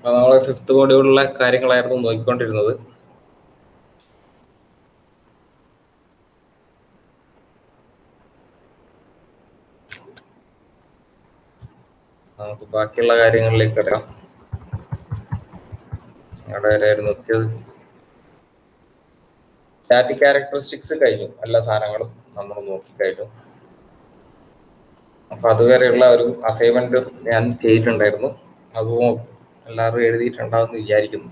നമ്മളെ ഫിഫ്ത് മോഡ്യൂളിലെ കാര്യങ്ങളായിരുന്നു നോക്കിക്കൊണ്ടിരുന്നത്. നമുക്ക് ബാക്കിയുള്ള കാര്യങ്ങളിലേക്ക് വരാം. എവിടെയായിരുന്നു എത്തിയത്? സ്റ്റാറ്റിക് ക്യാരക്ടറിസ്റ്റിക്സ് കഴിഞ്ഞു, എല്ലാ സാധനങ്ങളും നമ്മൾ നോക്കിക്കഴിഞ്ഞു. അപ്പൊ അതുവരെയുള്ള ഒരു അസൈൻമെന്റ് ഞാൻ ചെയ്തിട്ടുണ്ടായിരുന്നു, അതും എല്ലാവരും എഴുതിയിട്ടുണ്ടാവുമെന്ന് വിചാരിക്കുന്നു.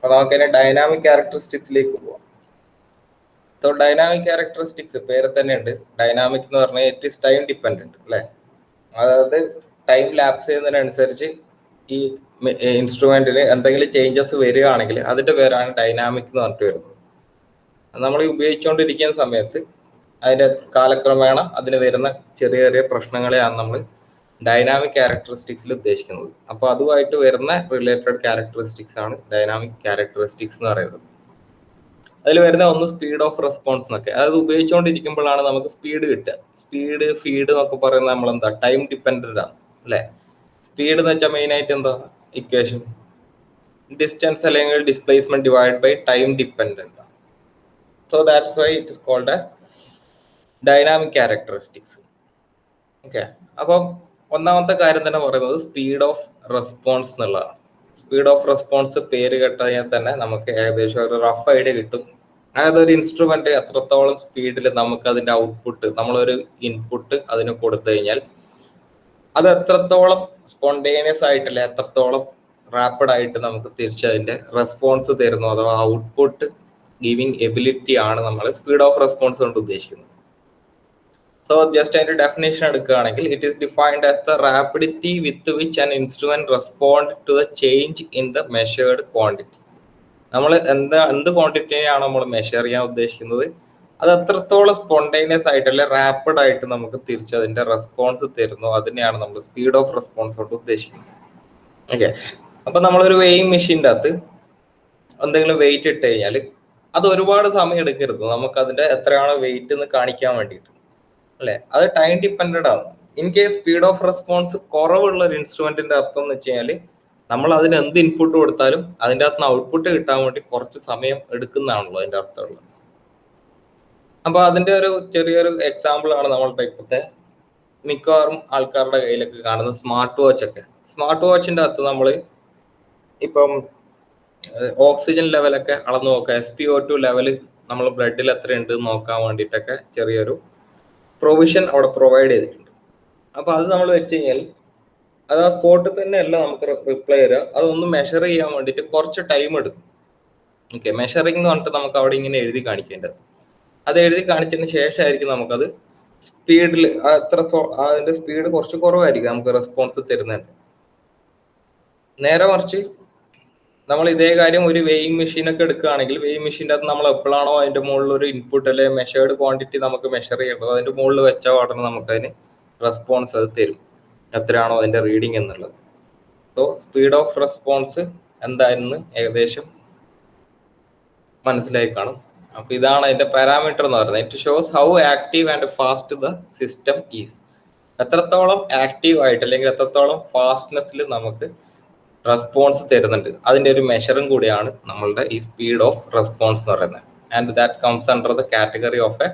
അപ്പൊ നമുക്കതിനെ ഡൈനാമിക് ക്യാരക്ടറിസ്റ്റിക്സിലേക്ക് പോവാം. സോ ഡൈനാമിക് ക്യാരക്ടറിസ്റ്റിക്സ് പേര് തന്നെ ഉണ്ട്. ഡൈനാമിക് എന്ന് പറഞ്ഞാൽ ഇറ്റ് ഈസ് ടൈം ഡിപ്പെൻഡന്റ് അല്ലേ. അതായത് ടൈം ലാപ്സ് ചെയ്യുന്നതിനനുസരിച്ച് ഈ ഇൻസ്ട്രുമെന്റിന് എന്തെങ്കിലും ചേഞ്ചസ് വരികയാണെങ്കിൽ അതിന്റെ പേരാണ് ഡൈനാമിക് എന്ന് പറഞ്ഞിട്ട് വരുന്നത്. നമ്മൾ ഉപയോഗിച്ചുകൊണ്ടിരിക്കുന്ന സമയത്ത് അതിന്റെ കാലക്രമേണ അതിന് വരുന്ന ചെറിയ ചെറിയ പ്രശ്നങ്ങളെയാണ് നമ്മൾ ഡൈനാമിക് ക്യാരക്ടറിസ്റ്റിക്സിൽ ഉദ്ദേശിക്കുന്നത്. അപ്പോൾ അതുമായിട്ട് വരുന്ന റിലേറ്റഡ് ക്യാരക്ടറിസ്റ്റിക്സ് ആണ് ഡൈനാമിക് ക്യാരക്ടറിസ്റ്റിക്സ് എന്ന് പറയുന്നത്. അതിൽ വരുന്ന ഒന്ന് സ്പീഡ് ഓഫ് റെസ്പോൺസ് എന്നൊക്കെ, അത് ഉപയോഗിച്ചുകൊണ്ടിരിക്കുമ്പോഴാണ് നമുക്ക് സ്പീഡ് കിട്ടുക. സ്പീഡ് ഫീഡ് എന്നൊക്കെ പറയുന്നത് നമ്മൾ എന്താ ടൈം ഡിപ്പെൻഡന്റ് ആണ് അല്ലെ. സ്പീഡ് എന്ന് വെച്ചാൽ മെയിൻ ആയിട്ട് എന്താ ഇക്വേഷൻ ഡിസ്റ്റൻസ് അല്ലെങ്കിൽ displacement divide by time dependent. So that's why it is called as dynamic characteristics. Okay, അപ്പം ഒന്നാമത്തെ കാര്യം തന്നെ പറയുന്നത് സ്പീഡ് ഓഫ് റെസ്പോൺസ് എന്നുള്ളതാണ്. സ്പീഡ് ഓഫ് റെസ്പോൺസ് പേര് കേട്ടതിനാൽ തന്നെ നമുക്ക് ഏകദേശം ഒരു റഫ് ഐഡിയ കിട്ടും. അതായത് ഒരു ഇൻസ്ട്രുമെന്റ് എത്രത്തോളം സ്പീഡിൽ നമുക്ക് അതിന്റെ ഔട്ട്പുട്ട്, നമ്മളൊരു ഇൻപുട്ട് അതിന് കൊടുത്തു കഴിഞ്ഞാൽ അത് എത്രത്തോളം സ്പോണ്ടേനിയസ് ആയിട്ടല്ല എത്രത്തോളം റാപ്പിഡ് ആയിട്ട് നമുക്ക് തിരിച്ചതിന്റെ റെസ്പോൺസ് തരുന്നു, അഥവാ ഔട്ട്പുട്ട് ഗിവിംഗ് എബിലിറ്റി ആണ് നമ്മൾ സ്പീഡ് ഓഫ് റെസ്പോൺസ് കൊണ്ട് ഉദ്ദേശിക്കുന്നത്. സോ ജസ്റ്റ് അതിന്റെ ഡെഫിനേഷൻ എടുക്കുകയാണെങ്കിൽ it is defined as the rapidity with which an instrument respond to the change in the measured quantity. നമ്മൾ എന്ത് ക്വാണ്ടിറ്റിയാണ് നമ്മൾ മെഷർ ചെയ്യാൻ ഉദ്ദേശിക്കുന്നത്, അത് എത്രത്തോളം സ്പോണ്ടേനിയസ് ആയിട്ടല്ലേ റാപ്പിഡ് ആയിട്ട് നമുക്ക് തിരിച്ചതിന്റെ റെസ്പോൺസ് തരുന്നു, അതിനെയാണ് നമ്മൾ സ്പീഡ് ഓഫ് റെസ്പോൺസ് കൊണ്ട് ഉദ്ദേശിക്കുന്നത്. ഓക്കെ, അപ്പൊ നമ്മളൊരു വെയിങ് മെഷീൻ്റെ അകത്ത് എന്തെങ്കിലും വെയിറ്റ് ഇട്ട് കഴിഞ്ഞാൽ അത് ഒരുപാട് സമയം എടുക്കരുത് നമുക്ക് അതിന്റെ എത്രയാണ് വെയിറ്റ് എന്ന് കാണിക്കാൻ വേണ്ടിയിട്ട് അല്ലെ. അത് ടൈം ഡിപ്പെൻഡന്റ് ആണ്. In case speed of response കുറവുള്ള ഒരു ഇൻസ്ട്രുമെന്റിന്റെ അർത്ഥം എന്ന് വെച്ച് കഴിഞ്ഞാൽ നമ്മൾ അതിന് എന്ത് ഇൻപുട്ട് കൊടുത്താലും അതിൻ്റെ അകത്ത് നിന്ന് ഔട്ട്പുട്ട് കിട്ടാൻ വേണ്ടി കുറച്ച് സമയം എടുക്കുന്നതാണല്ലോ അതിന്റെ അർത്ഥമുള്ളത്. അപ്പൊ അതിന്റെ ഒരു ചെറിയൊരു എക്സാമ്പിൾ ആണ് നമ്മളുടെ ഇപ്പോഴത്തെ മിക്കവാറും ആൾക്കാരുടെ കയ്യിലൊക്കെ കാണുന്ന സ്മാർട്ട് വാച്ച് ഒക്കെ. സ്മാർട്ട് വാച്ചിന്റെ അകത്ത് നമ്മൾ ഇപ്പം ഓക്സിജൻ ലെവലൊക്കെ അളന്ന് നോക്കുക, SpO2 ലെവൽ നമ്മൾ ബ്ലഡിൽ എത്രയുണ്ട് നോക്കാൻ വേണ്ടിയിട്ടൊക്കെ ചെറിയൊരു പ്രൊവിഷൻ അവിടെ പ്രൊവൈഡ് ചെയ്തിട്ടുണ്ട്. അപ്പൊ അത് നമ്മൾ വെച്ച് കഴിഞ്ഞാൽ അത് ആ സ്പോട്ടിൽ തന്നെ അല്ല നമുക്ക് റിപ്ലൈ തരിക, അതൊന്ന് മെഷർ ചെയ്യാൻ വേണ്ടിയിട്ട് കുറച്ച് ടൈം എടുക്കും. ഓക്കെ, മെഷറിംഗ് എന്ന് പറഞ്ഞിട്ട് നമുക്ക് അവിടെ ഇങ്ങനെ എഴുതി കാണിക്കേണ്ടത്. അത് എഴുതി കാണിച്ചതിന് ശേഷമായിരിക്കും നമുക്കത് സ്പീഡിൽ അതിന്റെ സ്പീഡ് കുറച്ച് കുറവായിരിക്കും നമുക്ക് റെസ്പോൺസ് തരുന്നത്. നേരെ മറിച്ച് നമ്മൾ ഇതേ കാര്യം ഒരു വെയിങ് മെഷീൻ ഒക്കെ എടുക്കുകയാണെങ്കിൽ വെയിങ് മെഷീൻ്റെ അകത്ത് നമ്മൾ എപ്പോഴാണോ അതിന്റെ മുകളിൽ ഒരു ഇൻപുട്ട് അല്ലെ മെഷേർഡ് ക്വാണ്ടിറ്റി നമുക്ക് മെഷർ ചെയ്യേണ്ടത് അതിന്റെ മുകളിൽ വെച്ചാൽ ഉടനെ നമുക്ക് അതിന് റെസ്പോൺസ് അത് തരും, എത്രയാണോ അതിന്റെ റീഡിങ് എന്നുള്ളത്. സോ സ്പീഡ് ഓഫ് റെസ്പോൺസ് എന്തായിരുന്നു ഏകദേശം മനസ്സിലായി കാണും. അപ്പൊ ഇതാണ് അതിന്റെ പാരാമീറ്റർ എന്ന് പറയുന്നത്. It shows how active and fast the system is. എത്രത്തോളം ആക്റ്റീവ് ആയിട്ട് അല്ലെങ്കിൽ എത്രത്തോളം ഫാസ്റ്റ്നെസ്സിൽ നമുക്ക് റെസ്പോൺസ് തരുന്നുണ്ട്, അതിന്റെ ഒരു മെഷറും കൂടിയാണ് നമ്മളുടെ ഈ സ്പീഡ് ഓഫ് റെസ്പോൺസ് എന്ന് പറയുന്നത്. And that comes under the category of A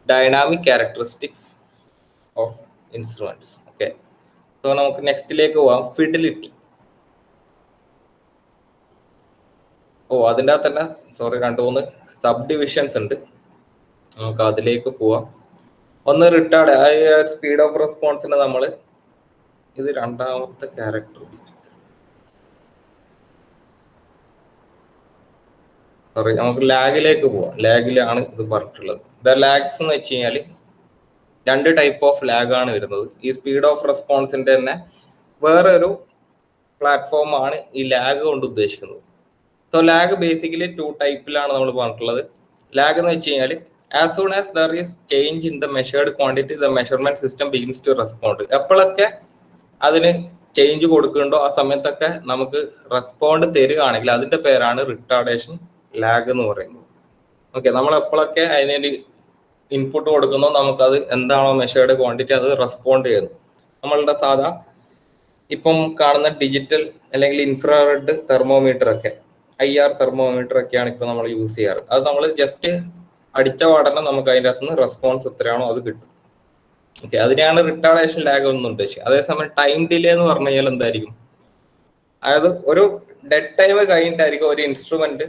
dynamic characteristics of instruments. Okay, so നമുക്ക് നെക്സ്റ്റിലേക്ക് പോവാം. ഫിഡിലിറ്റി. അതിൻ്റെ അകത്ത് തന്നെ സോറി 2-3 സബ് ഡിവിഷൻസ് ഉണ്ട്, നമുക്ക് അതിലേക്ക് പോവാം. ഒന്ന് റിട്ടാർഡ്, സ്പീഡ് ഓഫ് റെസ്പോൺസിന് നമ്മൾ ഇത് രണ്ടാമത്തെ ക്യാരക്ടറിസ്റ്റിക്സ്, സോറി നമുക്ക് ലാഗിലേക്ക് പോവാം. ലാഗിലാണ് ഇത് പറഞ്ഞിട്ടുള്ളത്. ദ ലാഗ്സ് എന്ന് വെച്ച് കഴിഞ്ഞാൽ 2 ടൈപ്പ് ഓഫ് ലാഗ് ആണ് വരുന്നത്. ഈ സ്പീഡ് ഓഫ് റെസ്പോൺസിന്റെ തന്നെ വേറൊരു പ്ലാറ്റ്ഫോം ആണ് ഈ ലാഗ് കൊണ്ട് ഉദ്ദേശിക്കുന്നത്. സോ ലാഗ് ബേസിക്കലി 2 ടൈപ്പിലാണ് നമ്മൾ പറഞ്ഞിട്ടുള്ളത്. ലാഗ് എന്ന് വെച്ച് കഴിഞ്ഞാൽ as soon as there is change in the measured quantity the measurement system begins to respond. എപ്പോഴൊക്കെ അതിന് ചേഞ്ച് കൊടുക്കുന്നുണ്ടോ ആ സമയത്തൊക്കെ നമുക്ക് റെസ്പോണ്ട് തരികയാണെങ്കിൽ അതിന്റെ പേരാണ് റിട്ടാർഡേഷൻ ലാഗ് എന്ന് പറയുന്നത്. ഓക്കെ, നമ്മൾ എപ്പോഴൊക്കെ അതിനൊരു ഇൻപുട്ട് കൊടുക്കുന്നോ നമുക്കത് എന്താണോ മെഷേർഡ് ക്വാണ്ടിറ്റി അത് റെസ്പോണ്ട് ചെയ്യുന്നു. നമ്മളുടെ സാധാ ഇപ്പം കാണുന്ന ഡിജിറ്റൽ അല്ലെങ്കിൽ ഇൻഫ്രാറെഡ് തെർമോമീറ്റർ ഒക്കെ IR തെർമോമീറ്റർ ഒക്കെയാണ് ഇപ്പൊ നമ്മൾ യൂസ് ചെയ്യാറ്. അത് നമ്മൾ ജസ്റ്റ് അടിച്ച പാടന്നെ നമുക്ക് അതിൻ്റെ അകത്തുനിന്ന് റെസ്പോൺസ് എത്രയാണോ അത് കിട്ടും. ഓക്കെ, അതിനെയാണ് റിട്ടാർഡേഷൻ ലാഗ് എന്ന് ഉദ്ദേശിച്ചത്. അതേസമയം ടൈം ഡിലേ എന്ന് പറഞ്ഞു കഴിഞ്ഞാൽ എന്തായിരിക്കും? അതായത് ഒരു ഡെഡ് ടൈം കഴിഞ്ഞിട്ടായിരിക്കും ഒരു ഇൻസ്ട്രുമെന്റ്